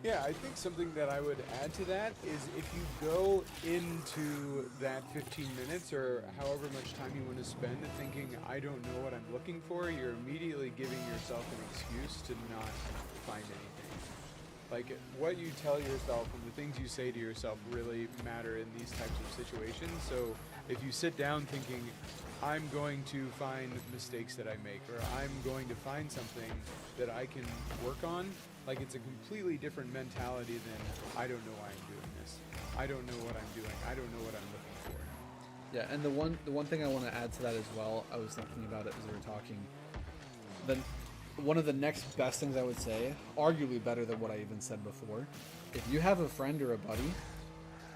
Yeah, I think something that I would add to that is if you go into that 15 minutes or however much time you want to spend thinking, I don't know what I'm looking for, you're immediately giving yourself an excuse to not find anything. Like, what you tell yourself and the things you say to yourself really matter in these types of situations. So if you sit down thinking, I'm going to find mistakes that I make, or I'm going to find something that I can work on, like, it's a completely different mentality than, I don't know why I'm doing this. I don't know what I'm doing. I don't know what I'm looking for. Yeah, and the one thing I want to add to that as well, I was thinking about it as we were talking, one of the next best things I would say, arguably better than what I even said before, if you have a friend or a buddy,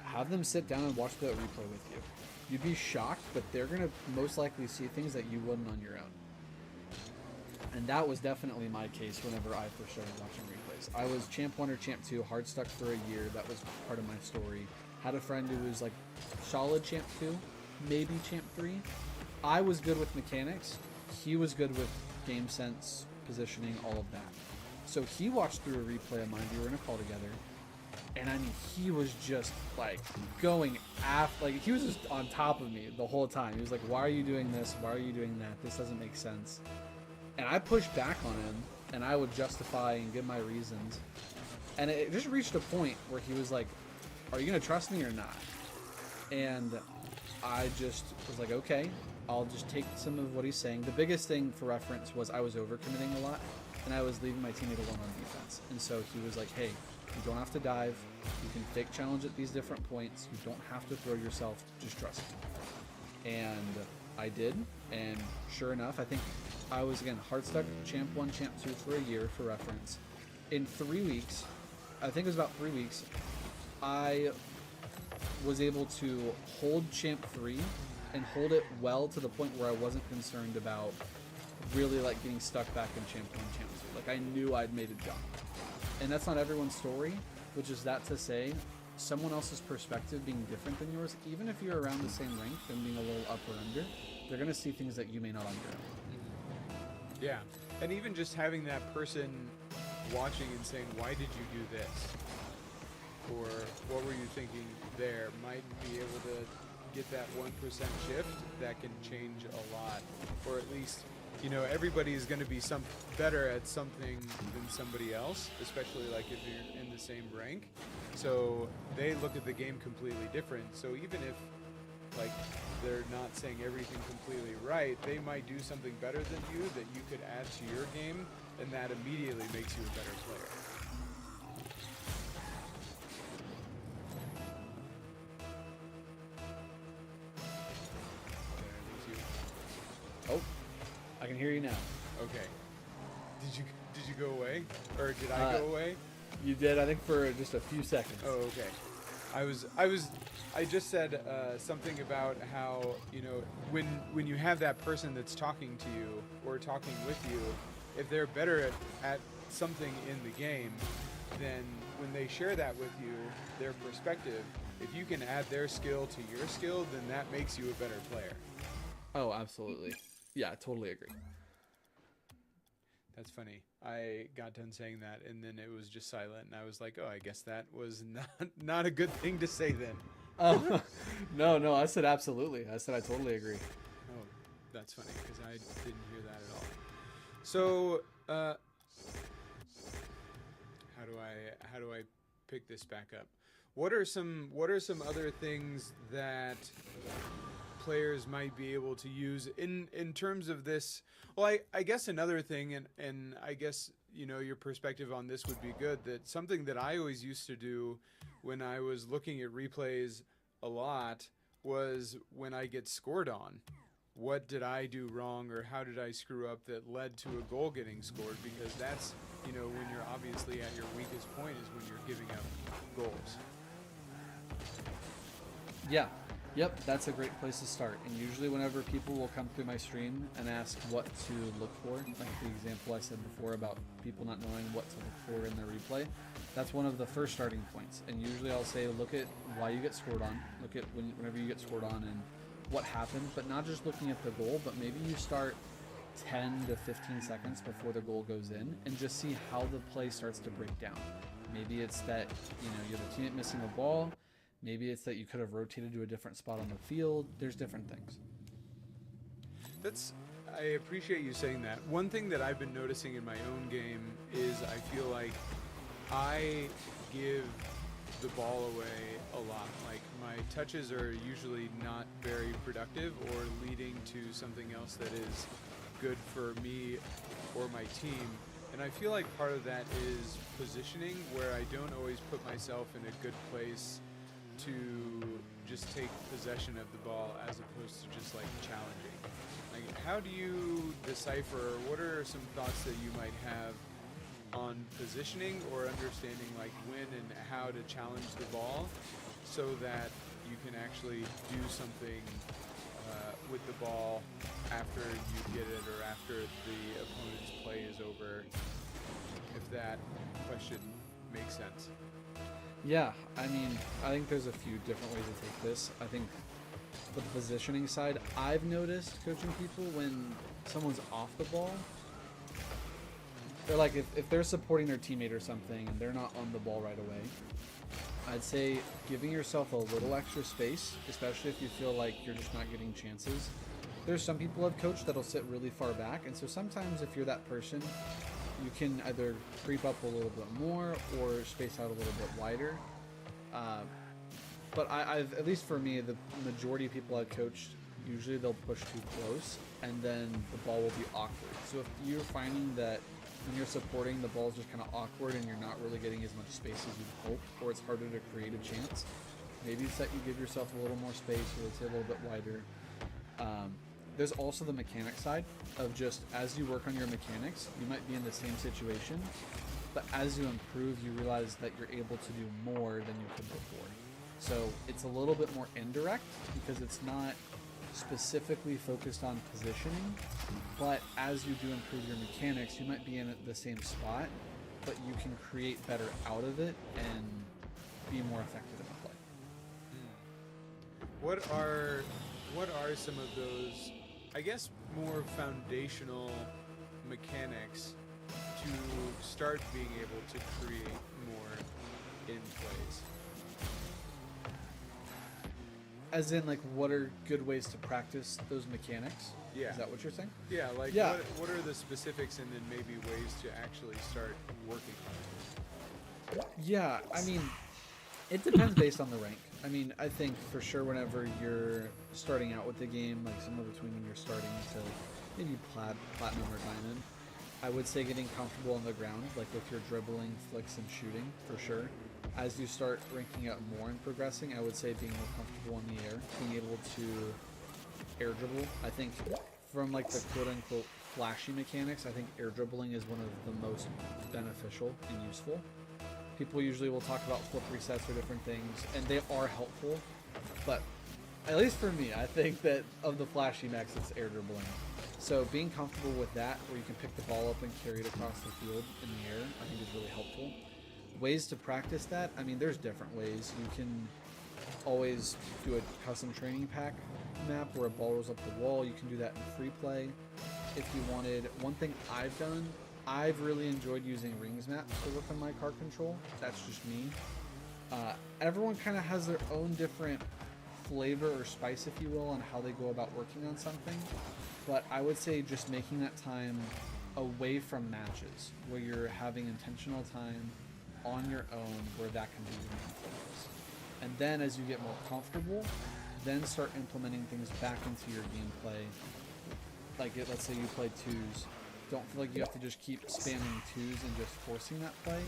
have them sit down and watch the replay with you. You'd be shocked, but they're going to most likely see things that you wouldn't on your own. And that was definitely my case whenever I first started watching replays. I was Champ 1 or Champ 2, hard stuck for a year. That was part of my story. Had a friend who was like solid Champ 2, maybe Champ 3. I was good with mechanics. He was good with game sense, positioning, all of that. So he watched through a replay of mine. We were in a call together, and I mean, he was just like going after, like he was just on top of me the whole time. He was like, why are you doing this? Why are you doing that? This doesn't make sense. And I pushed back on him, and I would justify and give my reasons. And it just reached a point where he was like, are you going to trust me or not? And I just was like, okay, I'll just take some of what he's saying. The biggest thing for reference was I was overcommitting a lot, and I was leaving my teammate alone on defense. And so he was like, hey, you don't have to dive. You can fake challenge at these different points. You don't have to throw yourself. Just trust me. And I did, and sure enough, I think I was, again, hard stuck Champ 1, Champ 2 for a year, for reference. In 3 weeks, I think it was about 3 weeks, I was able to hold Champ 3 and hold it well to the point where I wasn't concerned about really like getting stuck back in Champ 1, Champ 2. Like, I knew I'd made a jump. And that's not everyone's story, which is that to say, someone else's perspective being different than yours, even if you're around the same rank and being a little up or under, they're going to see things that you may not on your own. Yeah, and even just having that person watching and saying, why did you do this? Or what were you thinking there, might be able to get that 1% shift that can change a lot. Or at least, you know, everybody is going to be better at something than somebody else, especially like if you're in the same rank. So they look at the game completely different. So even if like they're not saying everything completely right, they might do something better than you that you could add to your game, and that immediately makes you a better player. hear you now. Okay. Did you go away, or did I go away? You did, I think, for just a few seconds. Oh, okay. I just said something about how, you know, when you have that person that's talking to you or talking with you, if they're better at something in the game, then when they share that with you, their perspective, if you can add their skill to your skill, then that makes you a better player. Oh, absolutely. Yeah, I totally agree. That's funny. I got done saying that, and then it was just silent, and I was like, "Oh, I guess that was not a good thing to say then." Oh, no, I said absolutely. I said I totally agree. Oh, that's funny because I didn't hear that at all. So, how do I pick this back up? What are some other things that players might be able to use in terms of this? Well, I guess another thing, and I guess, you know, your perspective on this would be good, that something that I always used to do when I was looking at replays a lot was when I get scored on, what did I do wrong, or how did I screw up that led to a goal getting scored? Because that's, you know, when you're obviously at your weakest point is when you're giving up goals. Yeah. Yep, that's a great place to start. And usually whenever people will come through my stream and ask what to look for, like the example I said before about people not knowing what to look for in their replay, that's one of the first starting points. And usually I'll say, look at why you get scored on, look at whenever you get scored on and what happened, but not just looking at the goal, but maybe you start 10 to 15 seconds before the goal goes in and just see how the play starts to break down. Maybe it's that, you know, you have a teammate missing a ball. Maybe it's that you could have rotated to a different spot on the field. There's different things. I appreciate you saying that. One thing that I've been noticing in my own game is I feel like I give the ball away a lot. Like, my touches are usually not very productive or leading to something else that is good for me or my team. And I feel like part of that is positioning, where I don't always put myself in a good place to just take possession of the ball as opposed to just like challenging. Like, how do you decipher, what are some thoughts that you might have on positioning or understanding like when and how to challenge the ball so that you can actually do something with the ball after you get it or after the opponent's play is over, if that question makes sense? Yeah, I mean, I think there's a few different ways to take this. I think the positioning side, I've noticed coaching people when someone's off the ball, they're like, if they're supporting their teammate or something and they're not on the ball right away, I'd say giving yourself a little extra space, especially if you feel like you're just not getting chances. There's some people I've coached that'll sit really far back, and so sometimes if you're that person, you can either creep up a little bit more or space out a little bit wider. But I've, at least for me, the majority of people I've coached, usually they'll push too close and then the ball will be awkward. So if you're finding that when you're supporting, the ball's just kind of awkward and you're not really getting as much space as you'd hope, or it's harder to create a chance, maybe it's that you give yourself a little more space, or let's say a little bit wider. There's also the mechanic side of just as you work on your mechanics, you might be in the same situation, but as you improve, you realize that you're able to do more than you could before. So it's a little bit more indirect because it's not specifically focused on positioning, but as you do improve your mechanics, you might be in the same spot, but you can create better out of it and be more effective in the play. What are some of those, I guess, more foundational mechanics to start being able to create more in plays? As in, like, what are good ways to practice those mechanics? Yeah. Is that what you're saying? Yeah, like, Yeah. What are the specifics, and then maybe ways to actually start working on it? Yeah, I mean, it depends based on the rank. I mean, I think for sure whenever you're starting out with the game, like somewhere between when you're starting to maybe platinum or diamond, I would say getting comfortable on the ground, like with your dribbling, flicks, and shooting, for sure. As you start ranking up more and progressing, I would say being more comfortable in the air, being able to air dribble. I think from like the quote-unquote flashy mechanics, I think air dribbling is one of the most beneficial and useful. People usually will talk about flip resets or different things, and they are helpful, but at least for me, I think that of the flashy mechs, it's air dribbling. So being comfortable with that, where you can pick the ball up and carry it across the field in the air, I think is really helpful. Ways to practice that, I mean, there's different ways. You can always do a custom training pack map where a ball rolls up the wall. You can do that in free play if you wanted. One thing I've done, I've really enjoyed using rings maps to work on my card control. That's just me. Everyone kind of has their own different flavor or spice, if you will, on how they go about working on something. But I would say just making that time away from matches, where you're having intentional time on your own, where that can be your main focus. And then as you get more comfortable, then start implementing things back into your gameplay. Like let's say you play twos. Don't feel like you have to just keep spamming twos and just forcing that play.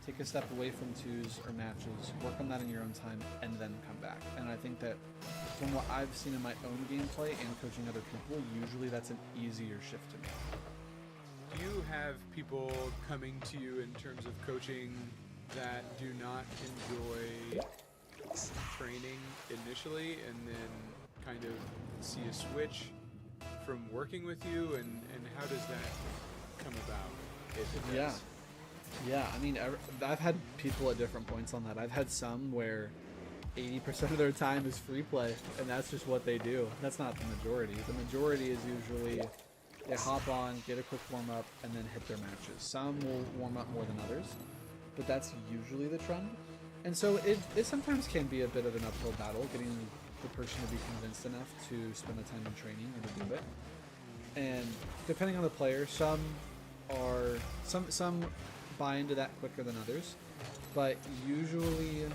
Take a step away from twos or matches, work on that in your own time, and then come back. And I think that from what I've seen in my own gameplay and coaching other people, usually that's an easier shift to make. Do you have people coming to you in terms of coaching that do not enjoy training initially and then kind of see a switch from working with you, and how does that come about, if it does? Yeah, I mean, I've had people at different points on that. I've had some where 80% of their time is free play, and that's just what they do. That's not the majority. The majority is usually they hop on, get a quick warm-up, and then hit their matches. Some will warm up more than others, but that's usually the trend. And so it sometimes can be a bit of an uphill battle, getting the person to be convinced enough to spend the time in training or to do it. And depending on the player, some buy into that quicker than others, but usually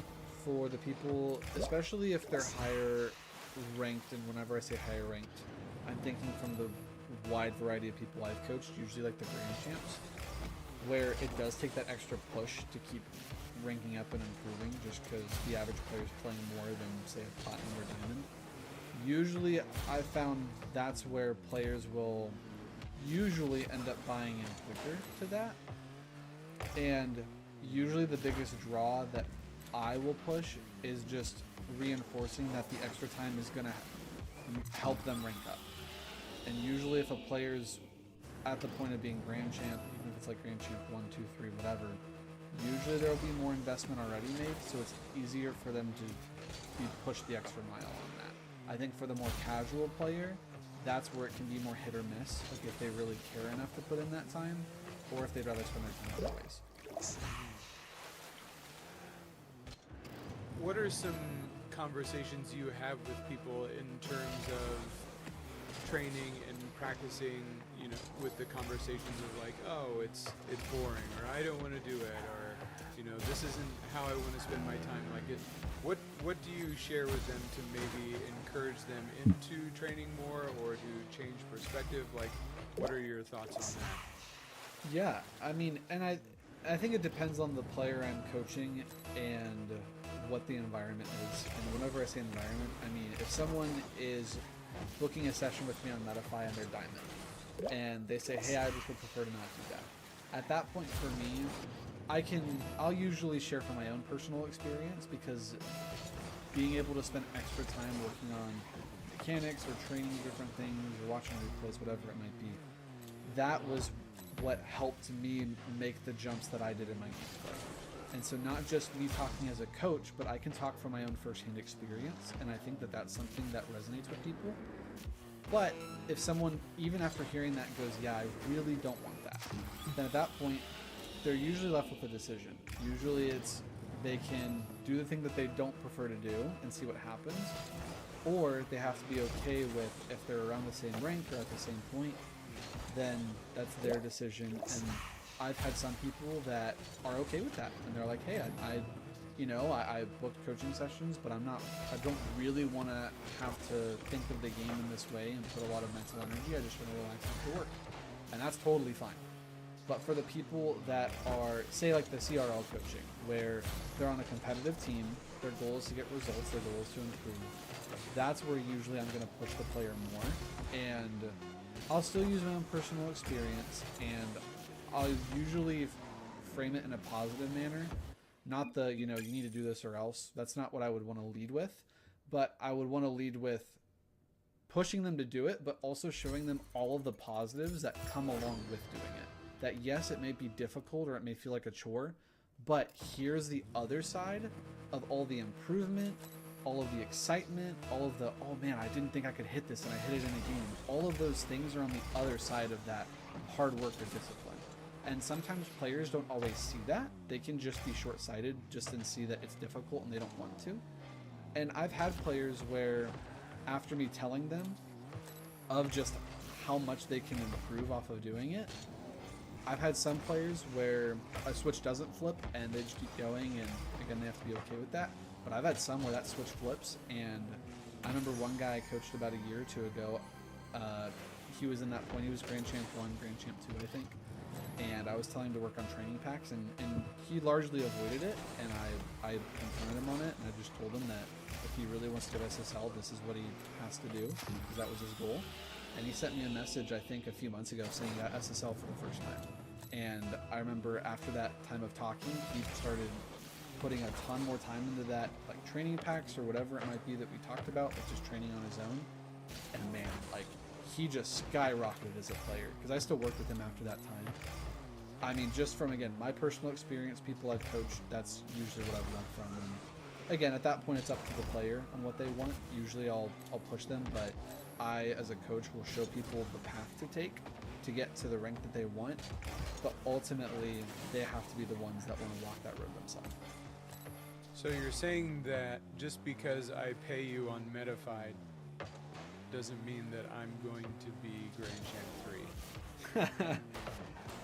for the people, especially if they're higher ranked, and whenever I say higher ranked, I'm thinking from the wide variety of people I've coached, usually like the grand champs, where it does take that extra push to keep ranking up and improving, just because the average player is playing more than, say, a platinum or diamond. Usually I've found that's where players will usually end up buying in quicker to that. And usually the biggest draw that I will push is just reinforcing that the extra time is going to help them rank up. And usually if a player's at the point of being grand champ, even if it's like grand champ 1, 2, 3, whatever, usually there will be more investment already made, so it's easier for them to be pushed the extra mile on that. I think for the more casual player, that's where it can be more hit or miss, like if they really care enough to put in that time, or if they'd rather spend their time other ways. What are some conversations you have with people in terms of training and practicing, you know, with the conversations of like, oh, it's boring, or I don't want to do it, or, you know, this isn't how I want to spend my time. Like, what do you share with them to maybe encourage them into training more or to change perspective? Like, what are your thoughts on that? Yeah, I mean, and I think it depends on the player I'm coaching and what the environment is. And whenever I say environment, I mean if someone is booking a session with me on Metafy and they're diamond, and they say, hey, I just would prefer to not do that. At that point for me, I'll usually share from my own personal experience, because being able to spend extra time working on mechanics or training different things or watching replays, whatever it might be, that was what helped me make the jumps that I did in my gameplay. And so not just me talking as a coach, but I can talk from my own firsthand experience, and I think that that's something that resonates with people. But if someone, even after hearing that, goes, yeah, I really don't want that, then at that point, they're usually left with a decision. Usually it's they can do the thing that they don't prefer to do and see what happens, or they have to be okay with, if they're around the same rank or at the same point, then that's their decision. And I've had some people that are okay with that, and they're like, hey, I booked coaching sessions, but I don't really want to have to think of the game in this way and put a lot of mental energy. I just want to relax after work. And that's totally fine. But for the people that are, say, like the CRL coaching, where they're on a competitive team, their goal is to get results, their goal is to improve, that's where usually I'm going to push the player more. And I'll still use my own personal experience, and I'll usually frame it in a positive manner. Not the, you know, you need to do this or else. That's not what I would want to lead with. But I would want to lead with pushing them to do it, but also showing them all of the positives that come along with doing it. That yes, it may be difficult or it may feel like a chore, but here's the other side of all the improvement, all of the excitement, all of the, oh man, I didn't think I could hit this and I hit it in a game. All of those things are on the other side of that hard work or discipline. And sometimes players don't always see that. They can just be short-sighted just and see that it's difficult and they don't want to. And I've had players where after me telling them of just how much they can improve off of doing it, I've had some players where a switch doesn't flip and they just keep going, and again, they have to be okay with that. But I've had some where that switch flips, and I remember one guy I coached about a year or two ago. He was in that point. He was Grand Champ 1, Grand Champ 2, I think. And I was telling him to work on training packs, and he largely avoided it, and I confronted him on it, and I just told him that if he really wants to get SSL, this is what he has to do, because that was his goal. And he sent me a message, I think, a few months ago saying he got SSL for the first time. And I remember after that time of talking, he started putting a ton more time into that, like training packs or whatever it might be that we talked about, like just training on his own. And man, like he just skyrocketed as a player, because I still worked with him after that time. I mean, just from, again, my personal experience, people I've coached, that's usually what I've learned from them. Again, at that point, it's up to the player on what they want. Usually I'll push them, but I, as a coach, will show people the path to take to get to the rank that they want, but ultimately, they have to be the ones that want to walk that road themselves. So you're saying that just because I pay you on Metafied doesn't mean that I'm going to be Grand Champ 3?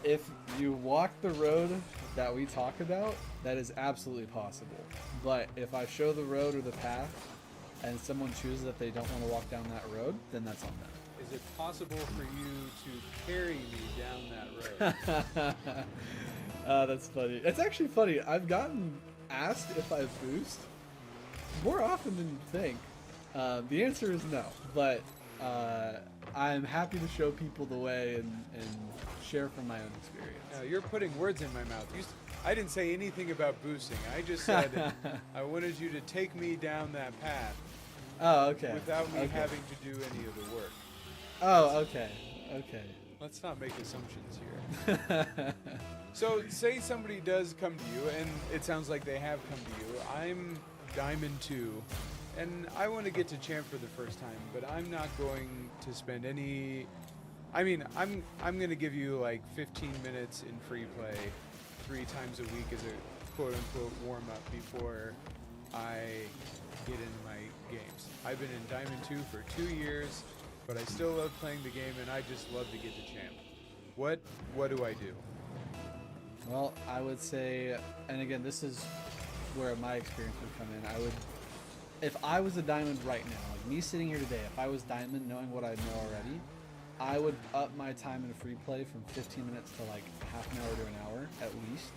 If you walk the road that we talk about, that is absolutely possible. But if I show the road or the path, and someone chooses that they don't want to walk down that road, then that's on them. Is it possible for you to carry me down that road? That's funny. It's actually funny. I've gotten asked if I boost more often than you think. The answer is no, but I'm happy to show people the way and share from my own experience. Now, you're putting words in my mouth. I didn't say anything about boosting. I just said I wanted you to take me down that path. Oh, okay. Without me having to do any of the work. Oh, okay. Okay. Let's not make assumptions here. So, say somebody does come to you, and it sounds like they have come to you. I'm Diamond 2, and I want to get to Champ for the first time, but I'm not going to spend any... I mean, I'm going to give you like 15 minutes in free play 3 times a week as a quote-unquote warm-up before I get into my games. I've been in Diamond 2 for 2 years, but I still love playing the game, and I just love to get to Champ. What do I do? Well, I would say, and again, this is where my experience would come in. If I was a Diamond right now, like me sitting here today, if I was Diamond knowing what I know already, I would up my time in free play from 15 minutes to like half an hour to an hour at least.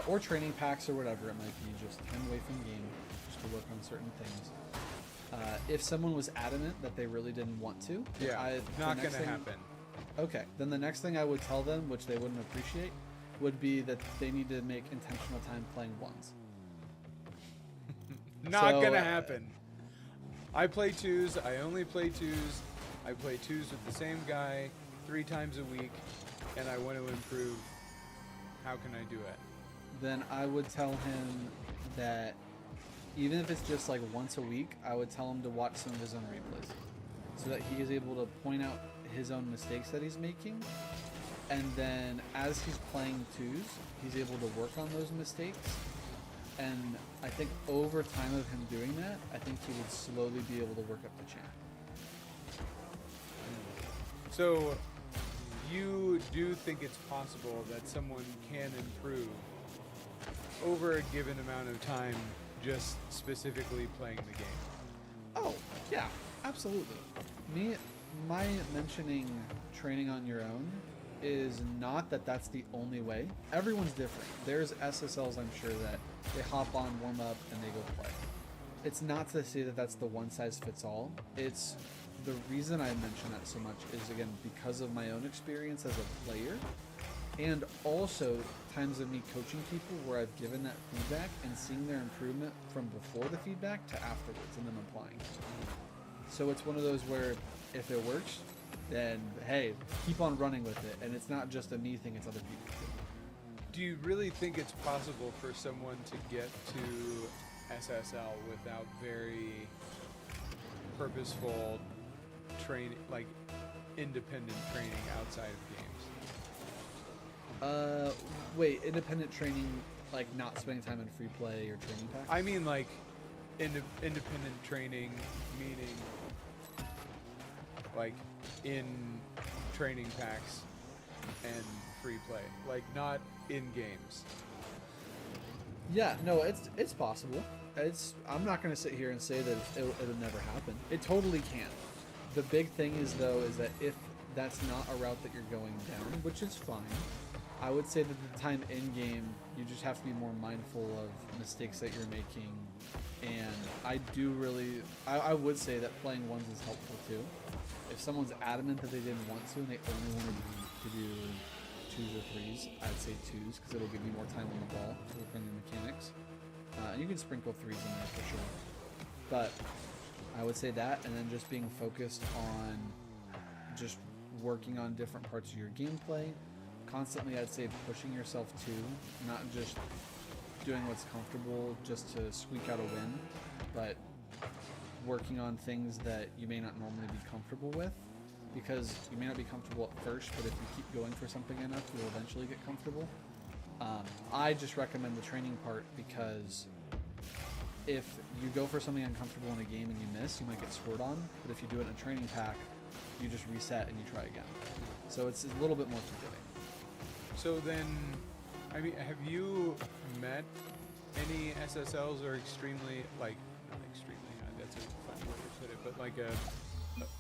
Or training packs or whatever it might be, just time away from the game, just to work on certain things. If someone was adamant that they really didn't want to, not going to happen. Okay, then the next thing I would tell them, which they wouldn't appreciate, would be that they need to make intentional time playing ones. Not gonna happen. I play 2s. I only play 2s. I play 2s with the same guy 3 times a week, and I want to improve. How can I do it? Then I would tell him that even if it's just like once a week, I would tell him to watch some of his own replays so that he is able to point out his own mistakes that he's making. And then as he's playing 2s, he's able to work on those mistakes. And I think over time of him doing that, I think he would slowly be able to work up the champ. So you do think it's possible that someone can improve over a given amount of time just specifically playing the game? Oh, yeah, absolutely. My mentioning training on your own is not that that's the only way. Everyone's different. There's SSLs, I'm sure, that they hop on, warm up, and they go play. it's not to say that that's the one size fits all. It's the reason I mention that so much is, again, because of my own experience as a player, and also times of me coaching people where I've given that feedback and seeing their improvement from before the feedback to afterwards and then applying it. So it's one of those where if it works, then hey, keep on running with it. And it's not just a me thing, it's other people too. Do you really think it's possible for someone to get to SSL without very purposeful training, like independent training outside of games? Wait, independent training, like not spending time in free play or training packs? I mean, like independent training, meaning like in training packs and free play, like not in games. Yeah, no, it's possible. I'm not going to sit here and say that it'll never happen. It totally can. The big thing is though is that if that's not a route that you're going down, which is fine, I would say that the time in game you just have to be more mindful of mistakes that you're making. And I would say that playing ones is helpful too. If someone's adamant that they didn't want to and they only wanted to do 2s or 3s, I'd say 2s because it'll give you more time on the ball to work on your mechanics. And you can sprinkle 3s in there for sure. But I would say that, and then just being focused on just working on different parts of your gameplay. Constantly, I'd say pushing yourself too, not just doing what's comfortable just to squeak out a win, but working on things that you may not normally be comfortable with, because you may not be comfortable at first, but if you keep going for something enough, you'll eventually get comfortable. I just recommend the training part because if you go for something uncomfortable in a game and you miss, you might get scored on, but if you do it in a training pack, you just reset and you try again. So it's a little bit more forgiving. So then, I mean, have you met any SSLs or extremely, like, not extremely high, that's a funny way to put it, but like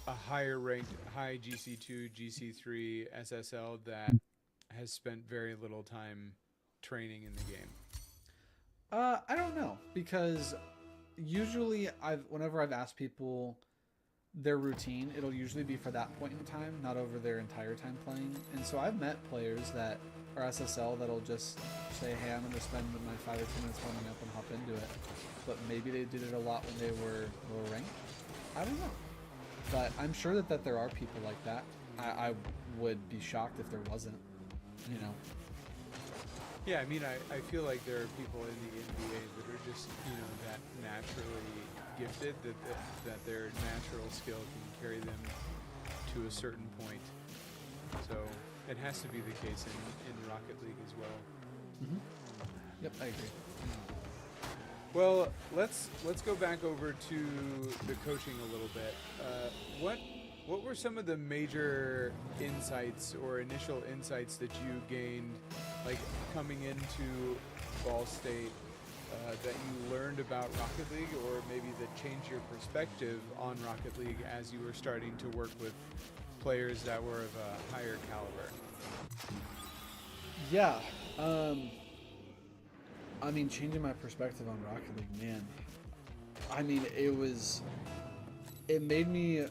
a higher ranked, high GC2, GC3 SSL that has spent very little time training in the game? I don't know, because usually whenever I've asked people their routine, it'll usually be for that point in time, not over their entire time playing. And so I've met players that are SSL that'll just say, hey, I'm going to spend my 5 or 10 minutes warming up and hop into it. But maybe they did it a lot when they were lower ranked. I don't know. But I'm sure that there are people like that. I would be shocked if there wasn't, you know. Yeah, I mean, I feel like there are people in the NBA that are just, you know, that naturally gifted, that their natural skill can carry them to a certain point. So it has to be the case in Rocket League as well. Mm-hmm. Yep, I agree. Well, let's go back over to the coaching a little bit. What were some of the major insights or initial insights that you gained, like coming into Ball State, that you learned about Rocket League, or maybe that changed your perspective on Rocket League as you were starting to work with players that were of a higher caliber? Yeah. I mean, changing my perspective on Rocket League, man. I mean, it made me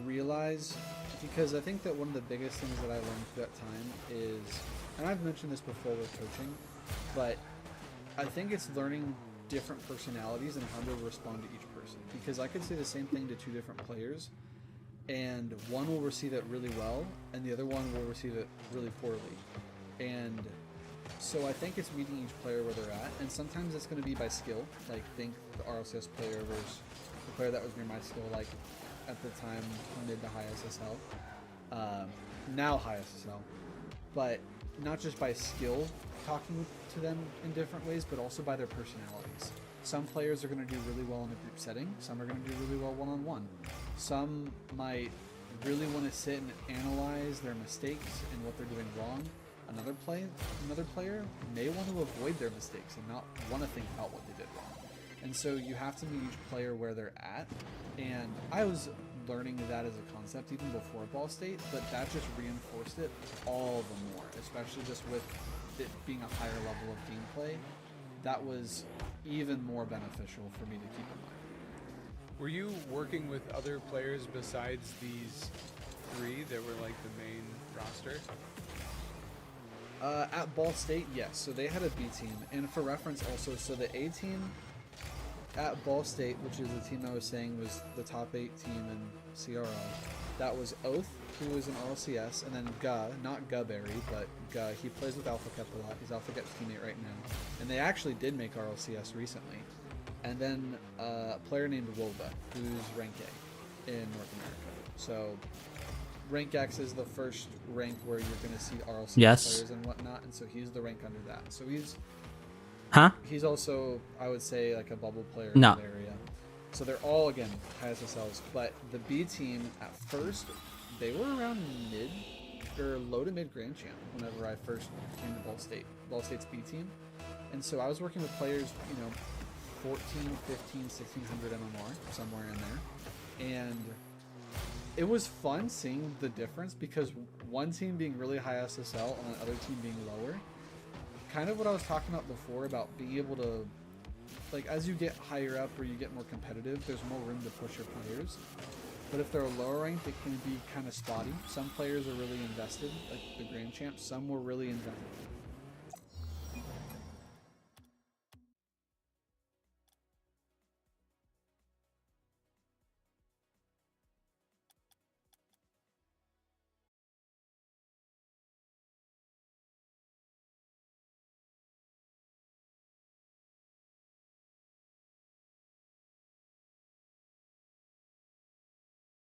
realize, because I think that one of the biggest things that I learned through that time is, and I've mentioned this before with coaching, but I think it's learning different personalities and how to respond to each person. Because I could say the same thing to 2 different players, and one will receive it really well, and the other one will receive it really poorly. And so I think it's meeting each player where they're at, and sometimes it's going to be by skill. Like, think the RLCS player versus the player that was near my skill, like at the time mid to high SSL, now high SSL, but not just by skill talking to them in different ways, but also by their personalities. Some players are going to do really well in a group setting, some are going to do really well one-on-one. Some might really want to sit and analyze their mistakes and what they're doing wrong. Another player may want to avoid their mistakes and not want to think about what they did wrong. And so you have to meet each player where they're at. And I was learning that as a concept even before Ball State, but that just reinforced it all the more, especially just with it being a higher level of gameplay. That was even more beneficial for me to keep in mind. Were you working with other players besides these 3 that were like the main roster? At Ball State, yes. So they had a B team, and for reference, also, so the A team at Ball State, which is the team I was saying was the top 8 team in CRL, that was Oath, who was in RLCS, and then Guh, not Gubberry, but Guh. He plays with Alpha Kept a lot. He's Alpha Kept's teammate right now, and they actually did make RLCS recently. And then a player named Woba, who's rank A in North America. So rank X is the first rank where you're going to see RLCS players and whatnot, and so he's the rank under that. So he's also, I would say, like a bubble player in that area. So they're all, again, high SSLs. But the B team, at first, they were around mid, or low to mid Grand Champ whenever I first came to Ball State. Ball State's B team. And so I was working with players, 14, 15, 1600 MMR, somewhere in there. And it was fun seeing the difference because one team being really high SSL and the other team being lower. Kind of what I was talking about before about being able to, like, as you get higher up or you get more competitive, there's more room to push your players. But if they're lower ranked, it can be kind of spotty. Some players are really invested, like the Grand Champs. Some were really